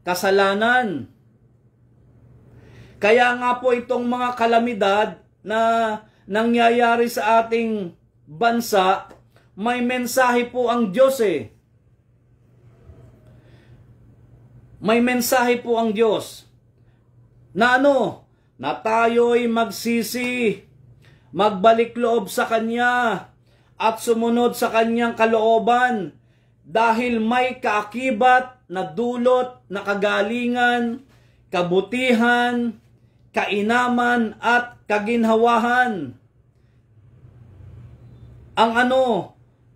kasalanan. Kaya nga po itong mga kalamidad na nangyayari sa ating bansa, may mensahe po ang Diyos May mensahe po ang Diyos. Na na tayo'y magsisi, magbalik loob sa Kanya, at sumunod sa Kanyang kalooban, dahil may kaakibat na dulot na kagalingan, kabutihan, kainaman at kaginhawahan. Ang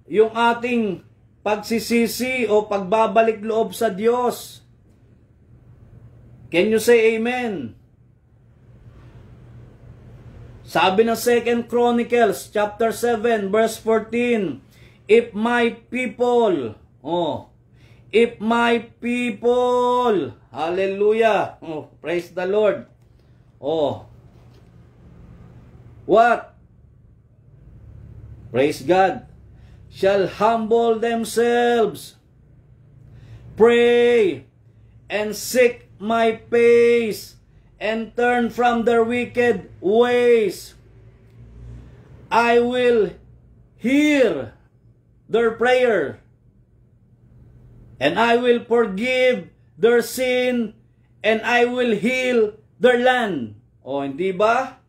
yung ating pagsisisi o pagbabalik loob sa Diyos. Can you say amen? Sabi ng 2 Chronicles chapter 7 verse 14, if my people, hallelujah, praise the Lord. What? Praise God. Shall humble themselves, pray, and seek my face, and turn from their wicked ways, I will hear their prayer, and I will forgive their sin, and I will heal their land. Hindi ba?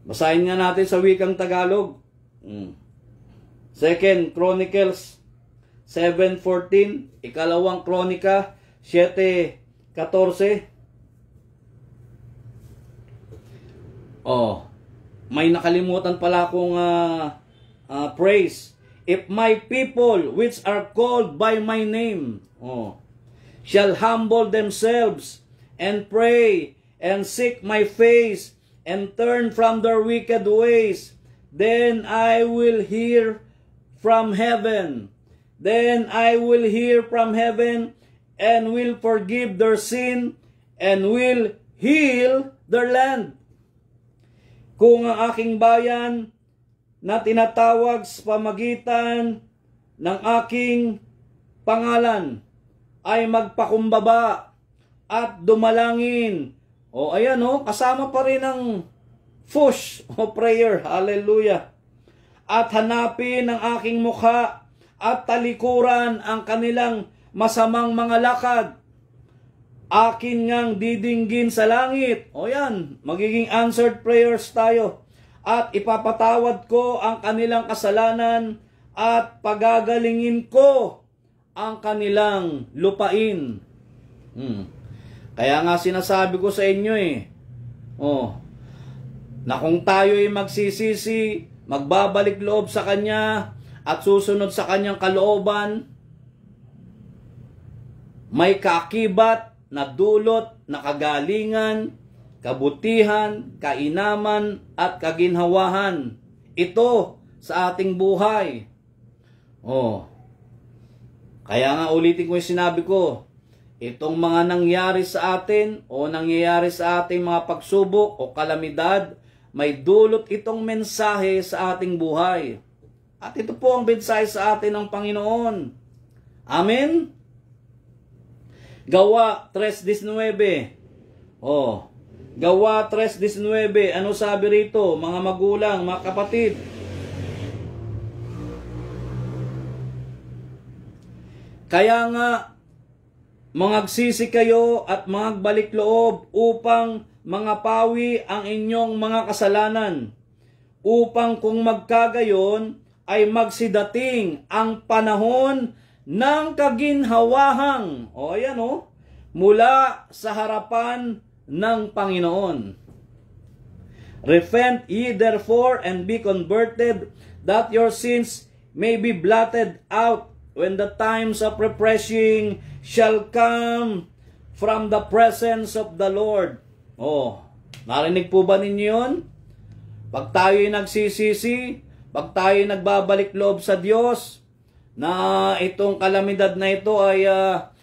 Basahin nga natin sa wikang Tagalog. 2 Chronicles 7:14, ikalawang Kronika 7:14. May nakalimutan pala akong praise. If my people which are called by my name shall humble themselves and pray and seek my face and turn from their wicked ways, then I will hear from heaven. Then I will hear from heaven and will forgive their sin and will heal their land. Kung ang aking bayan na tinatawag sa pamagitan ng aking pangalan ay magpakumbaba at dumalangin. Kasama pa rin ang fush o prayer. Hallelujah. At hanapin ang aking mukha at talikuran ang kanilang masamang mga lakad. Akin ngang didinggin sa langit. Magiging answered prayers tayo. At ipapatawad ko ang kanilang kasalanan at pagagalingin ko ang kanilang lupain. Kaya nga sinasabi ko sa inyo na kung tayo'y magsisisi, magbabalik loob sa Kanya, at susunod sa kanyang kalooban, may kaakibat na dulot na kagalingan, kabutihan, kainaman, at kaginhawahan. Ito sa ating buhay. Kaya nga ulitin ko yung sinabi ko, itong mga nangyari sa atin o nangyayari sa ating mga pagsubok o kalamidad, may dulot itong mensahe sa ating buhay. At ito po ang mensahe sa atin ng Panginoon. Amen? Gawa 3:19. Gawa 3:19. Ano sabi rito, mga magulang, mga kapatid? Kaya nga, mangagsisi kayo at magbalik loob upang mangapawi ang inyong mga kasalanan, upang kung magkagayon ay magsidating ang panahon ng kaginhawahang, mula sa harapan ng Panginoon. Repent ye therefore and be converted, that your sins may be blotted out, when the times of refreshing shall come from the presence of the Lord. Narinig po ba ninyo yun? Pag tayo'y nagsisisi, pag tayo'y nagbabalik loob sa Diyos, na itong kalamidad na ito ay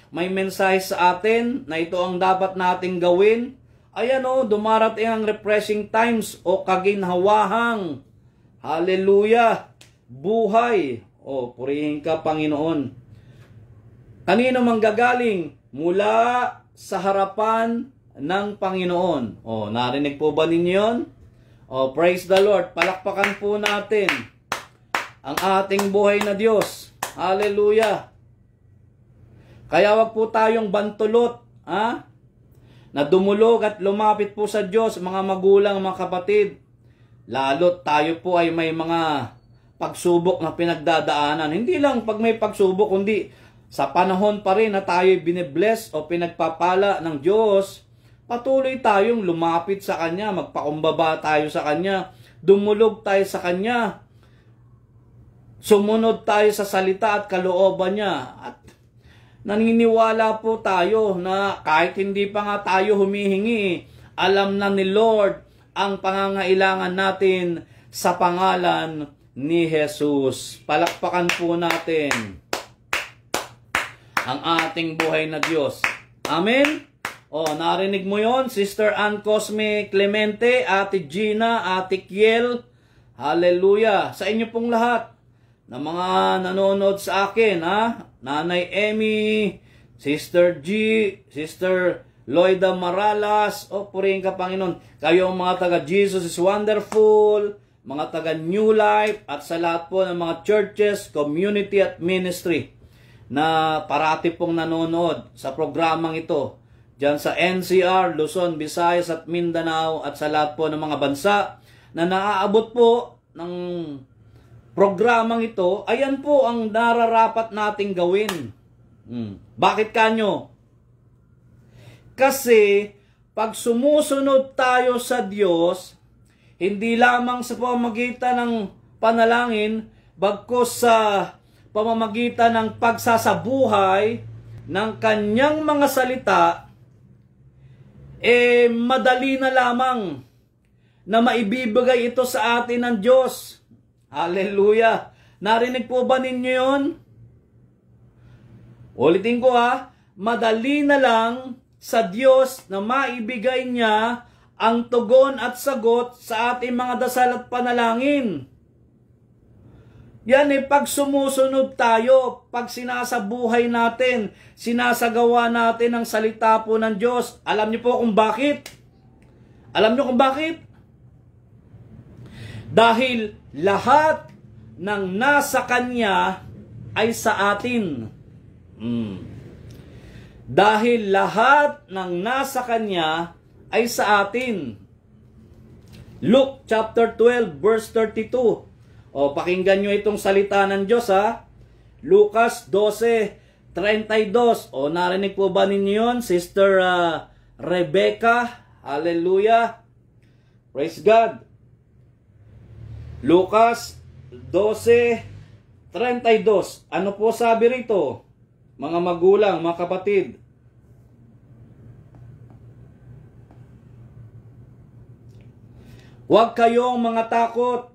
may mensahe sa atin, na ito ang dapat nating gawin, dumarating ang refreshing times o kaginhawahang, hallelujah, buhay. Purihin ka, Panginoon. Kanino manggagaling? Mula sa harapan ng Panginoon. Narinig po ba ninyo yun? Praise the Lord. Palakpakan po natin ang ating buhay na Diyos. Hallelujah. Kaya wag po tayong bantulot, na dumulog at lumapit po sa Diyos, mga magulang, mga kapatid. Lalo't tayo po ay may mga pagsubok na pinagdadaanan. Hindi lang pag may pagsubok, kundi sa panahon pa rin na tayo binibless o pinagpapala ng Diyos, patuloy tayong lumapit sa Kanya, magpakumbaba tayo sa Kanya, dumulog tayo sa Kanya, sumunod tayo sa salita at kalooban niya. At naniniwala po tayo na kahit hindi pa nga tayo humihingi, alam na ni Lord ang pangangailangan natin sa pangalan ni Jesus. Palakpakan po natin ang ating buhay na Diyos. Amen? Narinig mo yon, Sister Ann Cosme Clemente, Ate Gina, Ate Kiel. Hallelujah. Sa inyo pong lahat na mga nanonood sa akin, Nanay Emmy, Sister G, Sister Loida Maralas, purihin ka, Panginoon. Kayo ang mga taga Jesus is Wonderful, mga taga New Life, at sa lahat po ng mga churches, community at ministry na parati pong nanonood sa programang ito. Diyan sa NCR, Luzon, Visayas at Mindanao, at sa lahat po ng mga bansa na naaabot po ng programang ito, ayan po ang nararapat nating gawin. Bakit kanyo? Kasi pag sumusunod tayo sa Diyos, hindi lamang sa pamamagitan ng panalangin, bagkus sa pamamagitan ng pagsasabuhay ng Kanyang mga salita, madali na lamang na maibibigay ito sa atin ng Diyos. Hallelujah! Narinig po ba ninyo yun? Ulitin ko madali na lang sa Diyos na maibigay niya ang tugon at sagot sa ating mga dasal at panalangin. Yan pag sumusunod tayo, pag sinasabuhay natin, sinasagawa natin ang salita po ng Diyos. Alam niyo po kung bakit? Alam niyo kung bakit? Dahil lahat ng nasa Kanya ay sa atin. Dahil lahat ng nasa Kanya ay sa atin. Luke chapter 12 verse 32. Pakinggan nyo itong salita ng Diyos Lucas 12:32. Narinig po ba ninyo yun, Sister Rebecca? Hallelujah. Praise God. Lucas 32. Ano po sabi rito? Mga magulang, mga kapatid. Huwag kayong mga takot,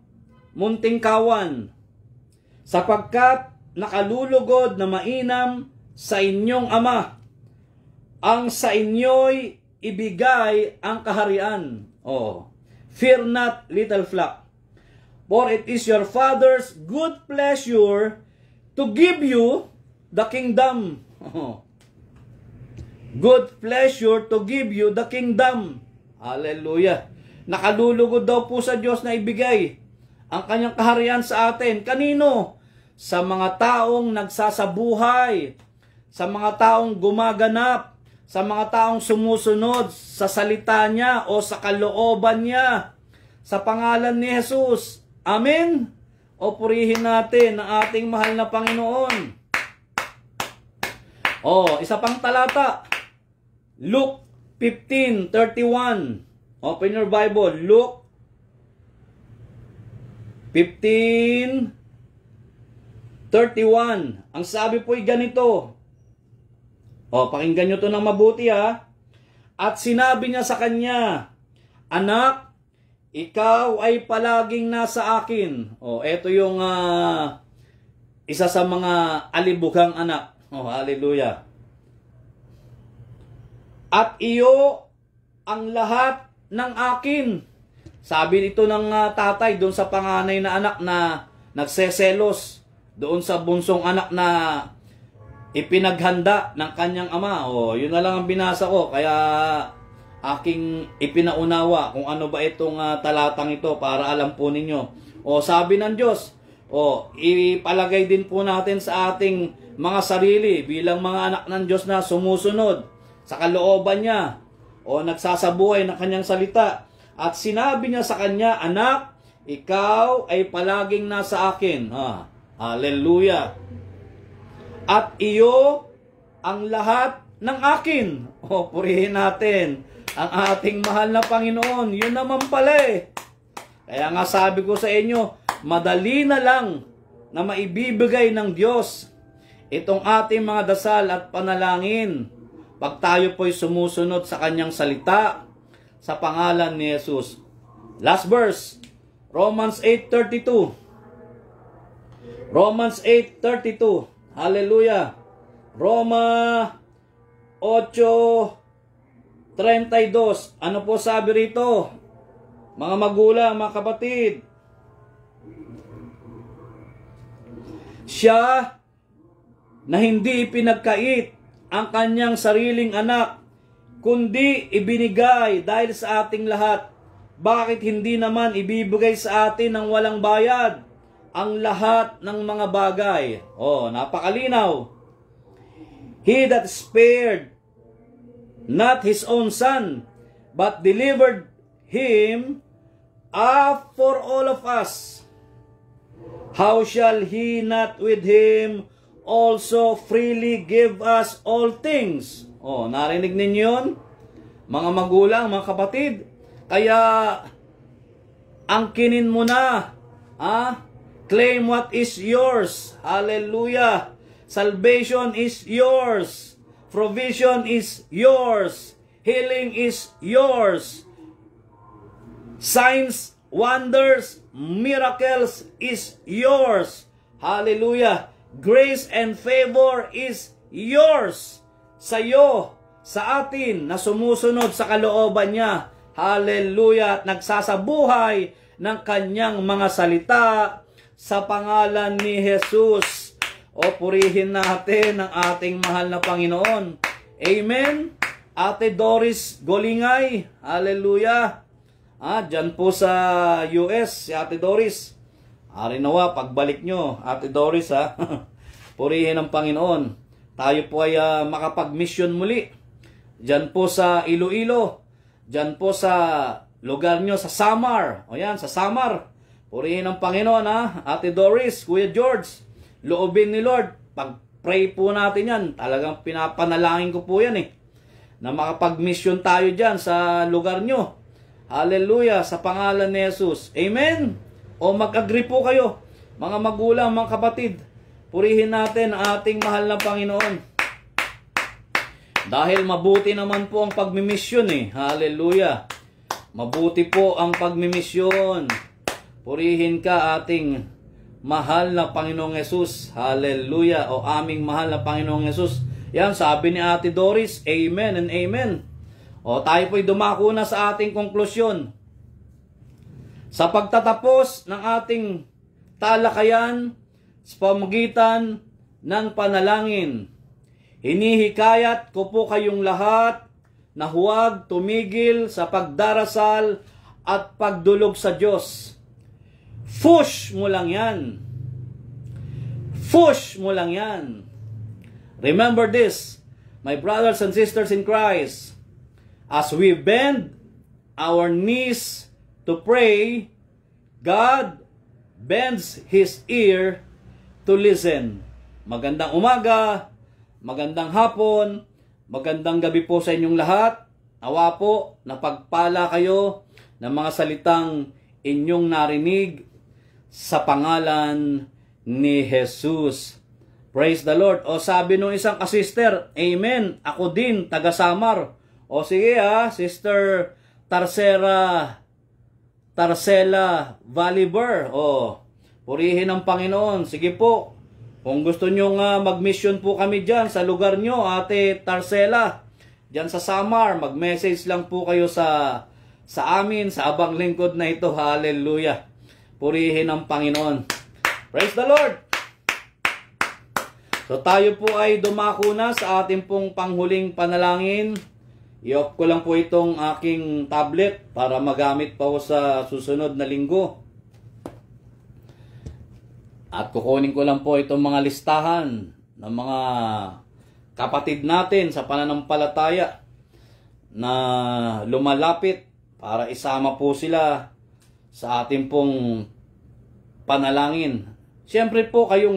munting kawan, sapagkat nakalulugod na mainam sa inyong ama. Ang sa inyo'y ibigay ang kaharian. Oh, fear not, little flock. For it is your Father's good pleasure to give you the kingdom. Good pleasure to give you the kingdom. Hallelujah. Nakalulugod daw po sa Diyos na ibigay ang kanyang kaharian sa atin. Kanino? Sa mga taong nagsasabuhay, sa mga taong gumaganap, sa mga taong sumusunod sa salita niya o sa kalooban niya. Sa pangalan ni Jesus. Amen? O purihin natin ang ating mahal na Panginoon. O, isa pang talata. Luke 15:31. Open your Bible. Luke 15:31. Ang sabi po'y ganito. O, pakinggan nyo to ng mabuti ha. At sinabi niya sa kanya, Anak, ikaw ay palaging nasa akin. O, eto yung isa sa mga alibughang anak. Oh, hallelujah. At iyo ang lahat ng akin. Sabi nito ng tatay doon sa panganay na anak na nagseselos. Doon sa bunsong anak na ipinaghanda ng kanyang ama. O, yun na lang ang binasa ko. Kaya aking ipinaunawa kung ano ba itong talatang ito para alam po ninyo. O, sabi ng Diyos, o, ipalagay din po natin sa ating mga sarili bilang mga anak ng Diyos na sumusunod sa kalooban niya o nagsasabuhay ng kanyang salita. At sinabi niya sa kanya, Anak, ikaw ay palaging nasa akin. Hallelujah. At iyo ang lahat ng akin. O, purihin natin ang ating mahal na Panginoon. Yun naman pala eh. Kaya nga sabi ko sa inyo, madali na lang na maibibigay ng Diyos itong ating mga dasal at panalangin pag tayo po'y sumusunod sa kanyang salita sa pangalan ni Jesus. Last verse, Romans 8:32. Romans 8:32. Hallelujah. Roma 8:32. Ano po sabi rito? Mga magulang, mga kapatid. Siya na hindi ipinagkait ang kanyang sariling anak, kundi ibinigay dahil sa ating lahat. Bakit hindi naman ibibigay sa atin ng walang bayad ang lahat ng mga bagay? Oh, napakalinaw. He that spared not his own son, but delivered him up for all of us, how shall he not with him also freely give us all things? Oh, narinig ninyo yun? Mga magulang, mga kapatid. Kaya, angkinin mo na. Claim what is yours. Hallelujah. Salvation is yours. Provision is yours. Healing is yours. Signs, wonders, miracles is yours. Hallelujah. Grace and favor is yours. Sa'yo, sa atin na sumusunod sa kalooban niya. Hallelujah. At nagsasabuhay ng kanyang mga salita sa pangalan ni Jesus. O, purihin natin ang ating mahal na Panginoon. Amen. Ate Doris Golingay. Hallelujah. Dyan po sa US, si Ate Doris. Ari nawa, pagbalik nyo, Ate Doris Purihin ang Panginoon. Tayo po ay makapag-mission muli. Dyan po sa Iloilo. Dyan po sa lugar nyo, sa Samar. O yan, sa Samar. Purihin ang Panginoon Ate Doris, Kuya George. Loobin ni Lord. Pag-pray po natin yan. Talagang pinapanalangin ko po yan na makapag-mission tayo dyan sa lugar nyo. Hallelujah, sa pangalan ni Jesus. Amen. O mag-agree po kayo. Mga magulang, mga kapatid, purihin natin ang ating mahal na Panginoon. Dahil mabuti naman po ang pagmimisyon eh. Hallelujah. Mabuti po ang pagmimisyon. Purihin ka ating mahal na Panginoong Yesus. Hallelujah. O aming mahal na Panginoong Yesus. Yan, sabi ni Ate Doris, amen and amen. O tayo po'y dumako na sa ating konklusyon. Sa pagtatapos ng ating talakayan sa pamamagitan ng panalangin, hinihikayat ko po kayong lahat na huwag tumigil sa pagdarasal at pagdulog sa Diyos. Push mo lang yan. Push mo lang yan. Remember this, my brothers and sisters in Christ, as we bend our knees to pray, God bends His ear to listen. Magandang umaga, magandang hapon, magandang gabi po sa inyong lahat. Nawa po na pagpala kayo ng mga salitang inyong narinig sa pangalan ni Jesus. Praise the Lord. O sabi nung isang kasister, amen, ako din, taga Samar. O sige Sister Tarcela Valiber. O, purihin ang Panginoon. Sige po. Kung gusto nyo mag-mission po kami dyan sa lugar nyo, Ate Tarcela, dyan sa Samar, mag-message lang po kayo sa amin, sa abang lingkod na ito. Hallelujah. Purihin ang Panginoon. Praise the Lord. So tayo po ay dumako na sa ating pong panghuling panalangin. I-off ko lang po itong aking tablet para magamit pa ko sa susunod na linggo. At kukunin ko lang po itong mga listahan ng mga kapatid natin sa pananampalataya na lumalapit para isama po sila sa ating pong panalangin. Siyempre po kayo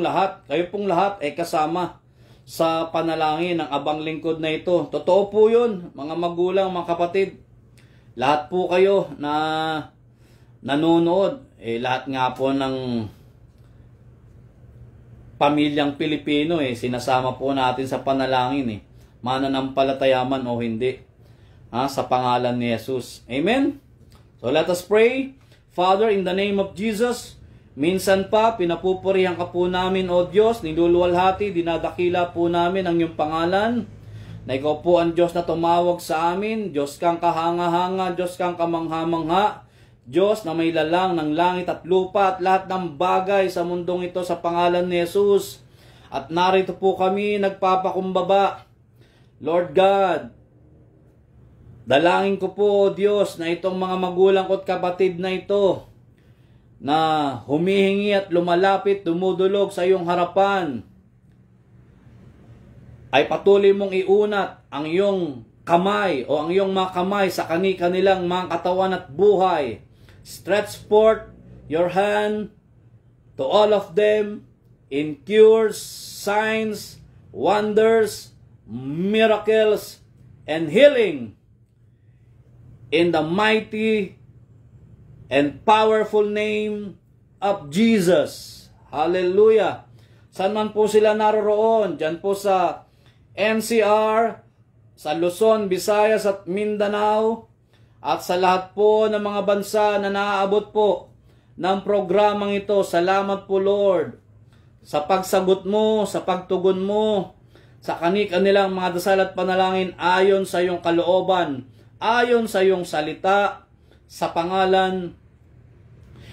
pong lahat ay kasama sa panalangin ng abang lingkod na ito. Totoo po yun, mga magulang, mga kapatid. Lahat po kayo na nanonood, lahat nga po ng pamilyang Pilipino, sinasama po natin sa panalangin, mananampalataya man o hindi, sa pangalan ni Jesus. Amen? So let us pray. Father, in the name of Jesus, minsan pa, pinapupurihan ka po namin, O Diyos, niluluwalhati, dinadakila po namin ang iyong pangalan, na ikaw po ang Diyos na tumawag sa amin, Diyos kang kahanga-hanga, Diyos kang kamangha-mangha, Diyos na may lalang ng langit at lupa at lahat ng bagay sa mundong ito sa pangalan ni Jesus. At narito po kami nagpapakumbaba. Lord God, dalangin ko po, O Diyos, na itong mga magulang ko at kapatid na ito, na humihingi at lumalapit, dumudulog sa iyong harapan, ay patuloy mong iunat ang iyong kamay o ang iyong mga kamay sa kanilang mga katawan at buhay. Stretch forth your hand to all of them in cures, signs, wonders, miracles, and healing in the mighty and powerful name of Jesus. Hallelujah. Saan man po sila naroroon? Diyan po sa NCR, sa Luzon, Visayas at Mindanao, at sa lahat po ng mga bansa na naaabot po ng programang ito. Salamat po, Lord, sa pagsagot mo, sa pagtugon mo, sa kanilang mga dasal at panalangin ayon sa iyong kalooban, ayon sa iyong salita, sa pangalan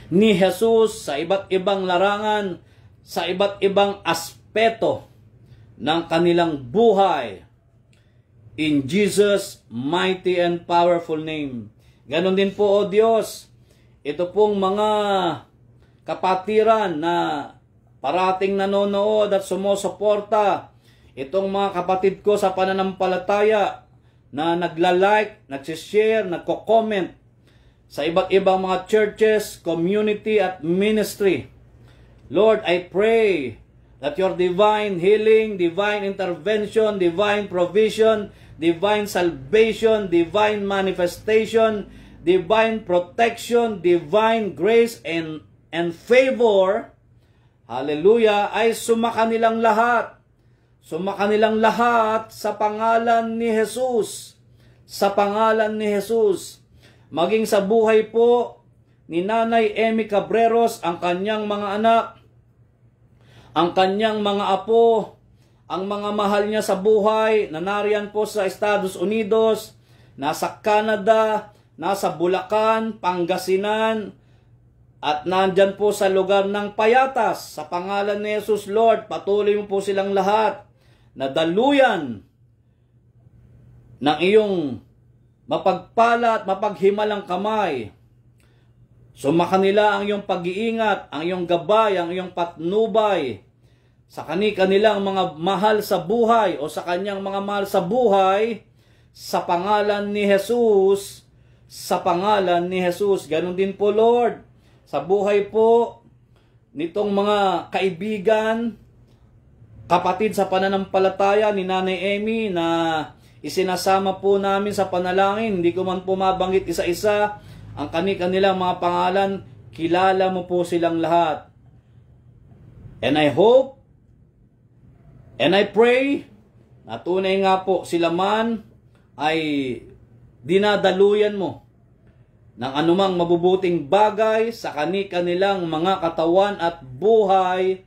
ni Jesus, sa iba't ibang larangan, sa iba't ibang aspeto ng kanilang buhay. In Jesus' mighty and powerful name. Ganon din po, O Diyos, ito pong mga kapatiran na parating nanonood at sumusuporta, itong mga kapatid ko sa pananampalataya na nagla-like, nagsishare, nagko-comment sa iba't ibang mga churches, community at ministry. Lord, I pray that your divine healing, divine intervention, divine provision, divine salvation, divine manifestation, divine protection, divine grace and favor hallelujah, ay sumakanilang lahat. Sumakanilang lahat sa pangalan ni Jesus. Sa pangalan ni Jesus. Maging sa buhay po ni Nanay Emmy Cabreros, ang kanyang mga anak, ang kanyang mga apo, ang mga mahal niya sa buhay na nariyan po sa Estados Unidos, nasa Canada, nasa Bulacan, Pangasinan, at nandyan po sa lugar ng Payatas. Sa pangalan ni Jesus, Lord, patuloy mo po silang lahat na daluyan ng iyong mapagpala at mapaghimalang kamay. Sumakanila ang iyong pag-iingat, ang iyong gabay, ang iyong patnubay sa kanilang mga mahal sa buhay o sa kanyang mga mahal sa buhay, sa pangalan ni Jesus, sa pangalan ni Jesus. Ganon din po, Lord, sa buhay po nitong mga kaibigan, kapatid sa pananampalataya ni Nanay Emmy na isinasama po namin sa panalangin. Hindi ko man po mabanggit isa-isa ang kanilang mga pangalan. Kilala mo po silang lahat. And I hope and I pray na tunay nga po sila man ay dinadaluyan mo ng anumang mabubuting bagay sa kanilang mga katawan at buhay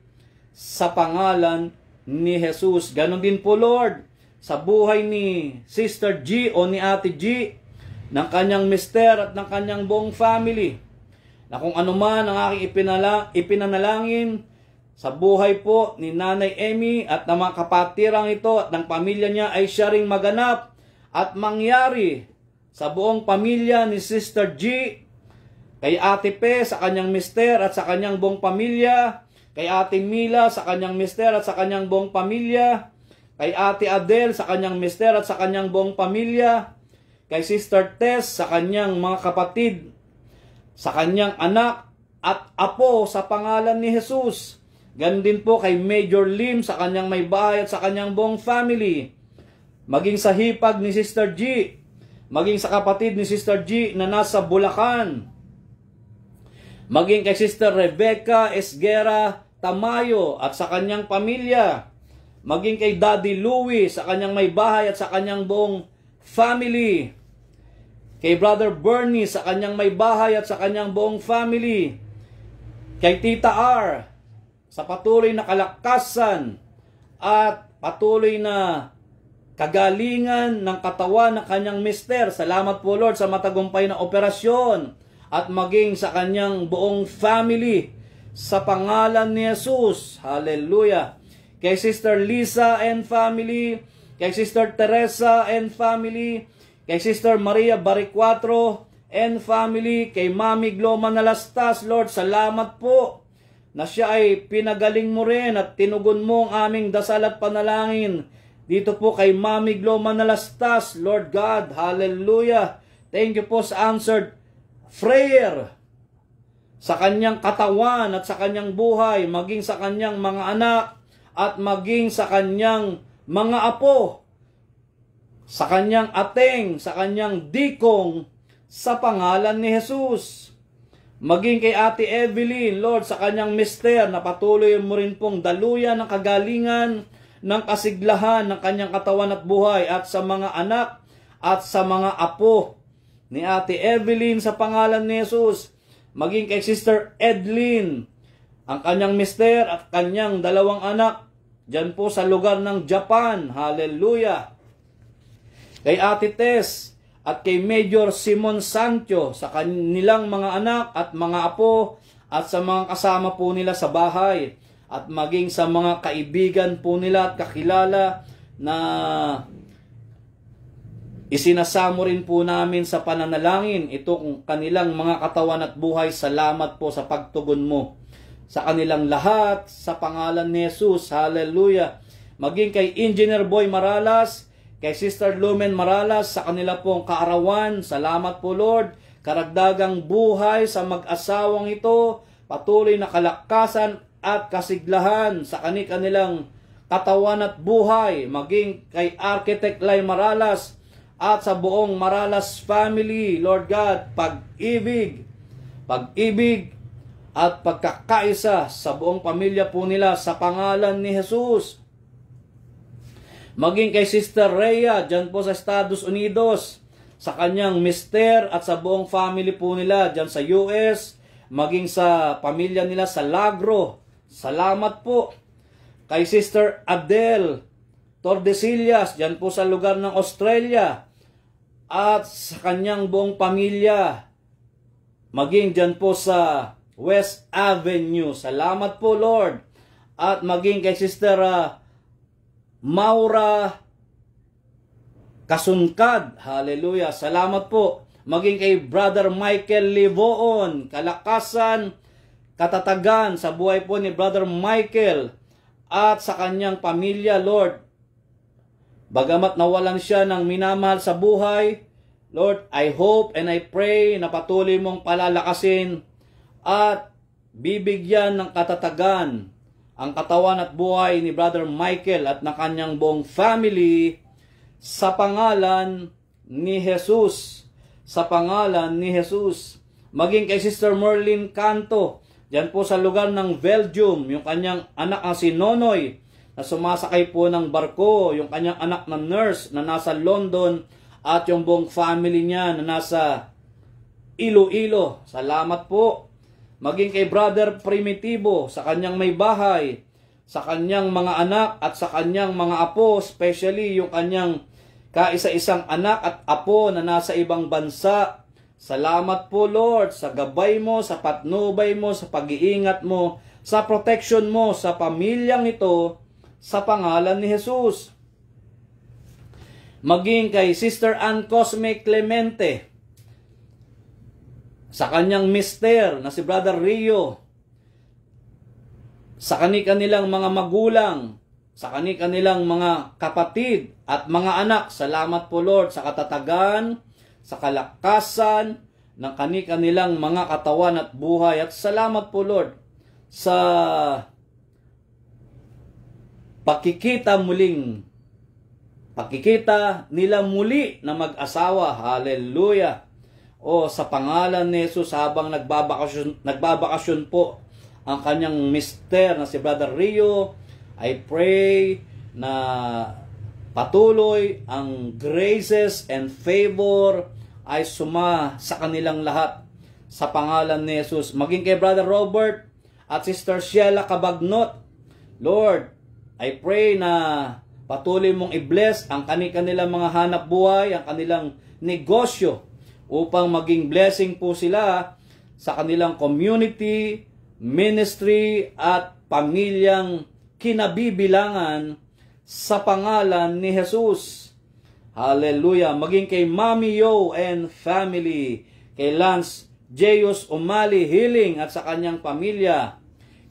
sa pangalan ni Jesus. Ganon din po, Lord, sa buhay ni Sister G o ni Ate G, ng kanyang mister at ng kanyang buong family, na kung ano man ang aking ipinanalangin sa buhay po ni Nanay Emmy at ng mga kapatirang ito at ng pamilya niya ay siya ring maganap at mangyari sa buong pamilya ni Sister G, kay Ate Pe sa kanyang mister at sa kanyang buong pamilya, kay Ate Mila sa kanyang mister at sa kanyang buong pamilya, kay Ate Adele sa kanyang mister at sa kanyang buong pamilya, kay Sister Tess sa kanyang mga kapatid, sa kanyang anak at apo sa pangalan ni Jesus. Ganon din po kay Major Lim sa kanyang may bahay at sa kanyang buong family. Maging sa hipag ni Sister G, maging sa kapatid ni Sister G na nasa Bulacan, maging kay Sister Rebecca Esguera Tamayo at sa kanyang pamilya, maging kay Daddy Louie sa kanyang may bahay at sa kanyang buong family, kay Brother Bernie sa kanyang may bahay at sa kanyang buong family, kay Tita R sa patuloy na kalakasan at patuloy na kagalingan ng katawan ng kanyang mister. Salamat po, Lord, sa matagumpay na operasyon at maging sa kanyang buong family sa pangalan ni Jesus. Hallelujah. Kay Sister Lisa and family, kay Sister Teresa and family, kay Sister Maria Baricuatro and family, kay Mami Glo Manalastas, Lord, salamat po na siya ay pinagaling mo rin at tinugon mo ang aming dasal at panalangin. Dito po kay Mami Glo Manalastas, Lord God, hallelujah. Thank you po sa answered prayer sa kanyang katawan at sa kanyang buhay, maging sa kanyang mga anak at maging sa kanyang mga apo, sa kanyang ateng, sa kanyang dikong, sa pangalan ni Jesus. Maging kay Ate Evelyn, Lord, sa kanyang mister, na patuloy mo rin pong daluyan ng kagalingan, ng kasiglahan ng kanyang katawan at buhay, at sa mga anak at sa mga apo ni Ate Evelyn sa pangalan ni Jesus. Maging kay Sister Edlyn, ang kanyang mister at kanyang dalawang anak, dyan po sa lugar ng Japan. Hallelujah. Kay Ate Tess at kay Major Simon Sancho sa kanilang mga anak at mga apo at sa mga kasama po nila sa bahay, at maging sa mga kaibigan po nila at kakilala na isinasamo rin po namin sa pananalangin itong kanilang mga katawan at buhay. Salamat po sa pagtugon mo sa kanilang lahat sa pangalan ni Jesus. Hallelujah. Maging kay Engineer Boy Maralas, kay Sister Lumen Maralas sa kanila pong kaarawan. Salamat po, Lord. Karagdagang buhay sa mag-asawang ito, patuloy na kalakasan at kasiglahan sa kanilang katawan at buhay. Maging kay Architect Lai Maralas at sa buong Maralas family, Lord God, pag-ibig at pagkakaisa sa buong pamilya po nila sa pangalan ni Jesus. Maging kay Sister Rhea dyan po sa Estados Unidos, sa kanyang mister at sa buong family po nila dyan sa US, maging sa pamilya nila sa Lagro. Salamat po. Kay Sister Adele Tordesillas dyan po sa lugar ng Australia at sa kanyang buong pamilya, maging dyan po sa West Avenue. Salamat po, Lord. At maging kay Sister Maura Kasunkad. Hallelujah. Salamat po. Maging kay Brother Michael Livoon. Kalakasan, katatagan sa buhay po ni Brother Michael at sa kanyang pamilya, Lord. Bagamat nawalan siya ng minamahal sa buhay, Lord, I hope and I pray na patuloy mong palalakasin at bibigyan ng katatagan ang katawan at buhay ni Brother Michael at ng kanyang buong family sa pangalan ni Jesus. Sa pangalan ni Jesus. Maging kay Sister Merlin Canto, dyan po sa lugar ng Belgium, yung kanyang anak ang si Nonoy, na sumasakay po ng barko, yung kanyang anak na nurse na nasa London, at yung buong family niya na nasa Iloilo. Salamat po. Maging kay Brother Primitivo sa kanyang may bahay, sa kanyang mga anak at sa kanyang mga apo, especially yung kanyang kaisa-isang anak at apo na nasa ibang bansa. Salamat po, Lord, sa gabay mo, sa patnubay mo, sa pag-iingat mo, sa protection mo sa pamilyang ito, sa pangalan ni Jesus. Maging kay Sister Ann Cosme Clemente, sa kanyang mister na si Brother Rio, sa kanilang mga magulang, sa kanilang mga kapatid at mga anak. Salamat po, Lord, sa katatagan, sa kalakasan ng kanilang mga katawan at buhay. At salamat po, Lord, sa pakikita nila muli na mag-asawa. Hallelujah. O sa pangalan ni Jesus, habang nagbabakasyon po ang kanyang mister na si Brother Rio, I pray na patuloy ang graces and favor ay suma sa kanilang lahat sa pangalan ni Jesus. Maging kay Brother Robert at Sister Sheila Cabagnot, Lord, I pray na patuloy mong i-bless ang kanilang mga hanap buhay, ang kanilang negosyo, upang maging blessing po sila sa kanilang community, ministry, at pamilyang kinabibilangan sa pangalan ni Jesus. Hallelujah. Maging kay Mami Yo and family, kay Lance Jeyus Umali Healing at sa kanyang pamilya,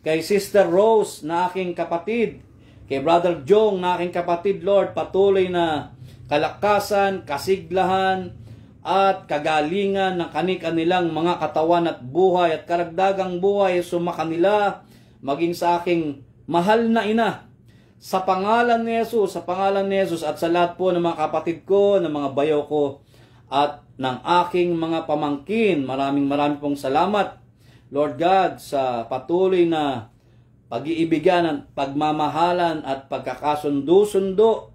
kay Sister Rose na aking kapatid, kay Brother Jong na aking kapatid, Lord, patuloy na kalakasan, kasiglahan, at kagalingan ng kanilang mga katawan at buhay at karagdagang buhay sumakanila, maging sa aking mahal na ina, sa pangalan ni Jesus, sa pangalan ni Jesus, at sa lahat po ng mga kapatid ko, ng mga bayaw ko, at ng aking mga pamangkin. Maraming pong salamat, Lord God, sa patuloy na pag-iibigan, pagmamahalan at pagkakasundo-sundo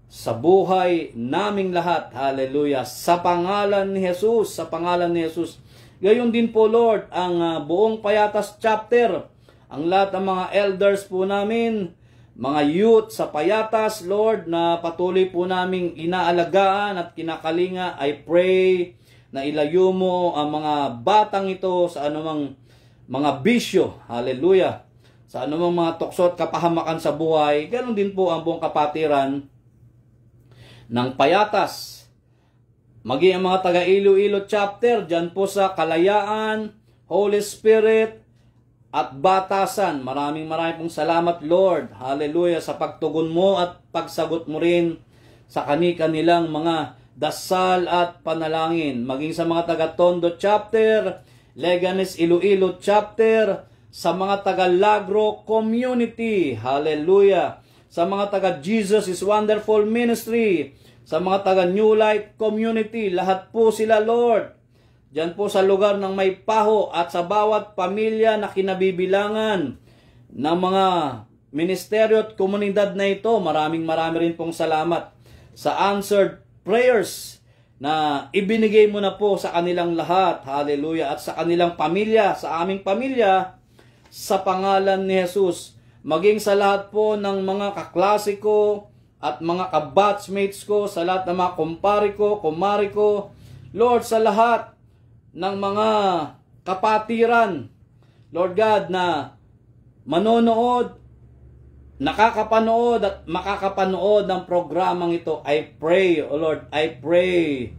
sa buhay naming lahat. Hallelujah. Sa pangalan ni Jesus, sa pangalan ni Jesus. Gayon din po, Lord, ang buong Payatas chapter, ang lahat ng mga elders po namin, mga youth sa Payatas, Lord, na patuloy po naming inaalagaan at kinakalinga. I pray na ilayo mo ang mga batang ito sa anumang mga bisyo. Hallelujah. Sa anumang mga tukso at kapahamakan sa buhay. Ganon din po ang buong kapatiran ng Payatas. Maging ang mga taga Iloilo chapter, dyan po sa Kalayaan, Holy Spirit, at Batasan. Maraming pong salamat, Lord. Hallelujah, sa pagtugon mo at pagsagot mo rin sa kanilang mga dasal at panalangin. Maging sa mga taga Tondo chapter, Leganes Iloilo chapter, sa mga taga Lagro community. Hallelujah. Sa mga taga Jesus is Wonderful Ministry, sa mga taga New Light community, lahat po sila, Lord. dyan po sa lugar ng may paho at sa bawat pamilya na kinabibilangan ng mga ministeryo at komunidad na ito. Marami rin pong salamat sa answered prayers na ibinigay mo na po sa kanilang lahat. Hallelujah. At sa kanilang pamilya, sa aming pamilya, sa pangalan ni Jesus. Maging sa lahat po ng mga kaklase ko at mga kabatchmates ko, sa lahat ng mga kumpare ko, kumari ko, Lord, sa lahat ng mga kapatiran, Lord God, na manonood, nakakapanood at makakapanood ng programang ito, I pray, O Lord, I pray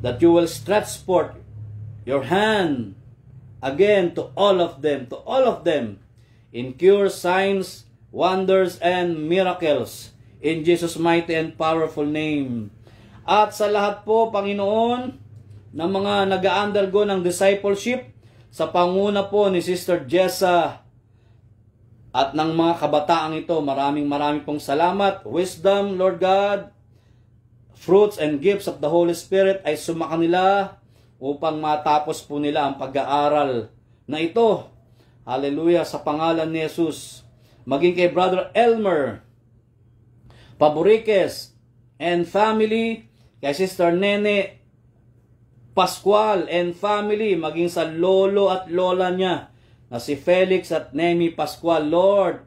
that you will stretch forth your hand again to all of them, in cure, signs, wonders, and miracles, in Jesus' mighty and powerful name. At sa lahat po, Panginoon, ng mga nag-undergo ng discipleship, sa panguna po ni Sister Jessa at ng mga kabataang ito, maraming pong salamat. Wisdom, Lord God, fruits and gifts of the Holy Spirit ay sumakanila upang matapos po nila ang pag-aaral na ito. Hallelujah, sa pangalan ni Jesus. Maging kay Brother Elmer Paboriques and family, kay Sister Nene Pascual and family, maging sa lolo at lola niya na si Felix at Nemi Pascual. Lord,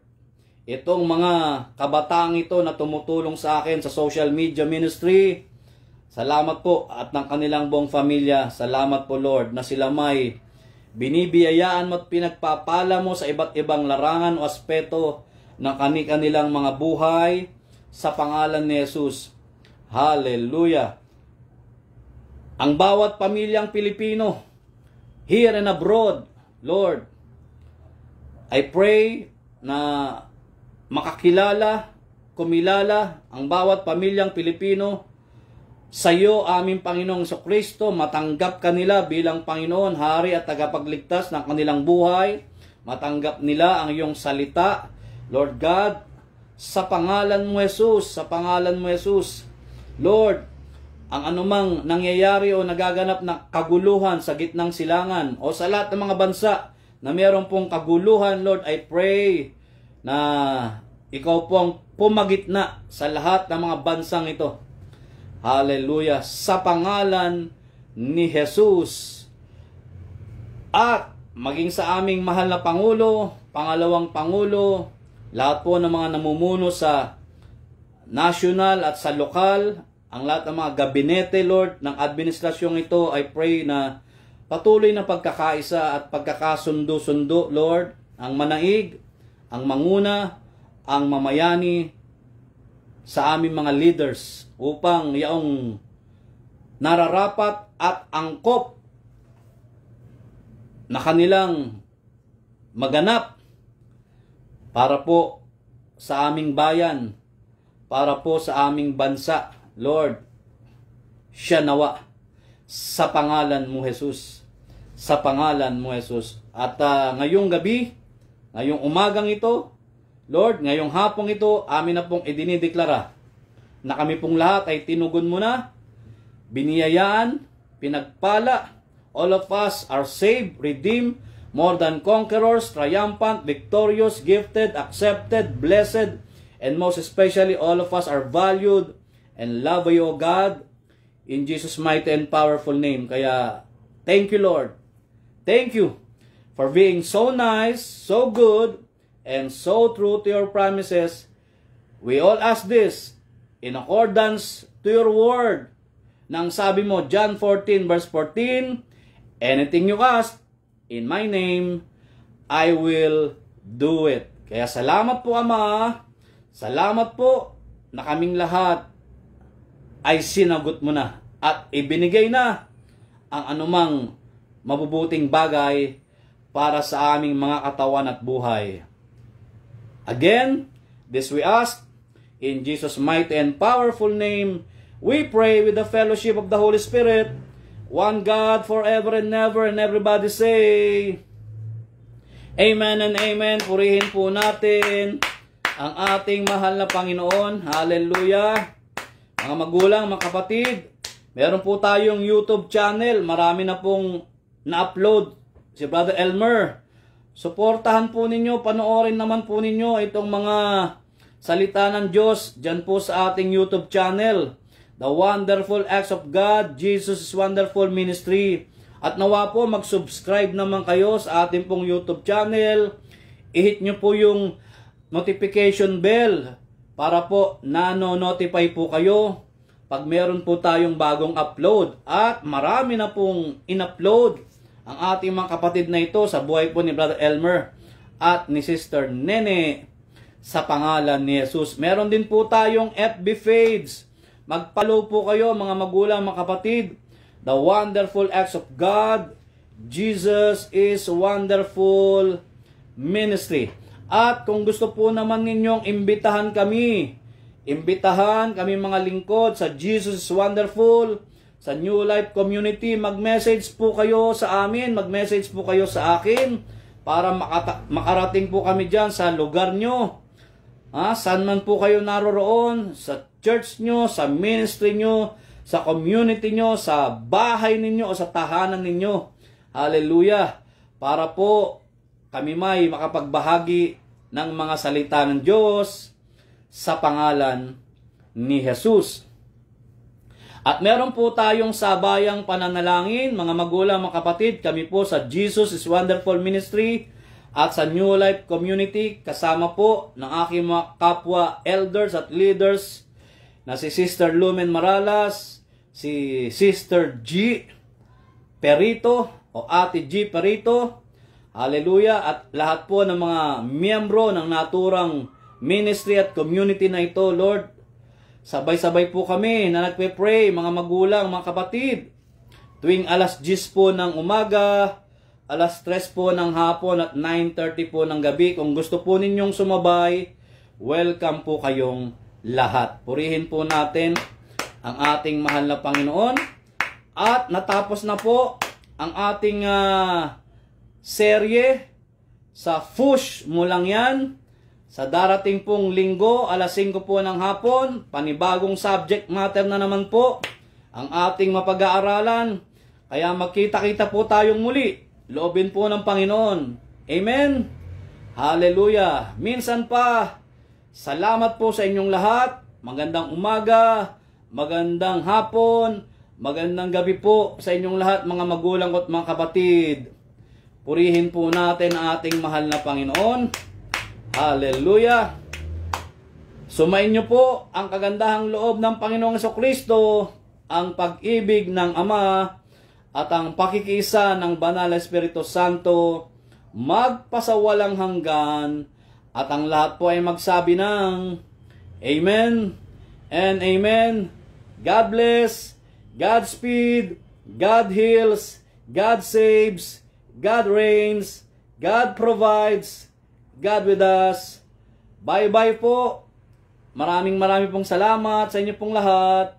itong mga kabataang ito na tumutulong sa akin sa social media ministry, salamat po, at ng kanilang buong pamilya, salamat po Lord, na sila may binibiyayaan mo at pinagpapala mo sa iba't ibang larangan o aspeto ng kanilang mga buhay, sa pangalan ni Jesus. Hallelujah. Ang bawat pamilyang Pilipino, here and abroad, Lord, I pray na makakilala, kumilala ang bawat pamilyang Pilipino sa iyo, aming Panginoong Jesucristo. Matanggap kanila bilang Panginoon, Hari at tagapagligtas ng kanilang buhay. Matanggap nila ang iyong salita, Lord God, sa pangalan mo Jesus, sa pangalan mo Jesus. Lord, ang anumang nangyayari o nagaganap na kaguluhan sa gitnang silangan o sa lahat ng mga bansa na mayroon pong kaguluhan, Lord, I pray na ikaw po ang pumagitna sa lahat ng mga bansang ito. Hallelujah, sa pangalan ni Jesus. At maging sa aming mahal na Pangulo, pangalawang Pangulo, lahat po ng mga namumuno sa national at sa lokal, ang lahat ng mga gabinete, Lord, ng administrasyong ito, I pray na patuloy na pagkakaisa at pagkakasundo-sundo, Lord, ang manaig, ang manguna, ang mamayani sa aming mga leaders upang yaong nararapat at angkop na kanilang maganap para po sa aming bayan, para po sa aming bansa, Lord, siya nawa sa pangalan mo Jesus, sa pangalan mo Jesus. At ngayong gabi, ngayong umagang ito, Lord, ngayong hapong ito, amin na pong idinideklara na kami pong lahat ay tinugon mo na, biniyayaan, pinagpala. All of us are saved, redeemed, more than conquerors, triumphant, victorious, gifted, accepted, blessed, and most especially all of us are valued and loved by you, O God, in Jesus' mighty and powerful name. Kaya, thank you, Lord. Thank you for being so nice, so good, and so true to your promises. We all ask this in accordance to your word. Nang sabi mo, John 14 verse 14, anything you ask in my name, I will do it. Kaya salamat po, Ama. Salamat po na kaming lahat ay sinagot mo na at ibinigay na ang anumang mabubuting bagay para sa aming mga katawan at buhay. Again, this we ask in Jesus' mighty and powerful name. We pray with the fellowship of the Holy Spirit, one God forever and ever, and everybody say, Amen and Amen. Purihin po natin ang ating mahal na Panginoon. Hallelujah. Mga magulang, mga kapatid, Meron po tayong YouTube channel. Marami na pong na-upload si Brother Elmer. Suportahan po ninyo, panoorin naman po ninyo itong mga salita ng Diyos dyan po sa ating YouTube channel. The Wonderful Acts of God, Jesus' Wonderful Ministry. At nawa po mag-subscribe naman kayo sa ating pong YouTube channel. I-hit nyo po yung notification bell para po nano-notify po kayo pag meron po tayong bagong upload. At marami na pong in-upload ang ating mga kapatid na ito sa buhay po ni Brother Elmer at ni Sister Nene sa pangalan ni Jesus. Meron din po tayong FB page. Mag-follow po kayo mga magulang, mga kapatid. The Wonderful Acts of God, Jesus is Wonderful Ministry. At kung gusto po naman ninyong imbitahan kami mga lingkod sa Jesus is Wonderful, sa New Life Community, mag-message po kayo sa amin, mag-message po kayo sa akin para makarating po kami dyan sa lugar nyo. Saan man po kayo naroroon, sa church nyo, sa ministry nyo, sa community nyo, sa bahay ninyo o sa tahanan ninyo. Hallelujah! Para po kami may makapagbahagi ng mga salita ng Diyos sa pangalan ni Jesus. At meron po tayong sabayang pananalangin, mga magulang, mga kapatid, kami po sa Jesus is Wonderful Ministry at sa New Life Community, kasama po ng aking mga kapwa elders at leaders na si Sister Lumen Maralas, si Sister G. Perito o Ate G. Perito, hallelujah, at lahat po ng mga miyembro ng naturang ministry at community na ito, Lord. Sabay-sabay po kami na nagpe-pray, mga magulang, mga kapatid. Tuwing alas 10 po ng umaga, alas 3 po ng hapon at 9:30 po ng gabi. Kung gusto po ninyong sumabay, welcome po kayong lahat. Purihin po natin ang ating mahal na Panginoon. At natapos na po ang ating serye sa Fush mo lang yan. Sa darating pong linggo, alas 5 po ng hapon, panibagong subject matter na naman po ang ating mapag-aaralan. Kaya magkita-kita po tayong muli. Loobin po ng Panginoon. Amen? Hallelujah! Minsan pa, salamat po sa inyong lahat. Magandang umaga, magandang hapon, magandang gabi po sa inyong lahat, mga magulang at mga kapatid. Purihin po natin ang ating mahal na Panginoon. Hallelujah! Sumain niyo po ang kagandahang loob ng Panginoong Jesucristo, ang pag-ibig ng Ama, at ang pakikisa ng Banal na Espiritu Santo, magpasawalang hanggan, at ang lahat po ay magsabi ng Amen and Amen. God bless, God speed, God heals, God saves, God reigns, God provides, God with us. Bye-bye po. Maraming pong salamat sa inyo pong lahat.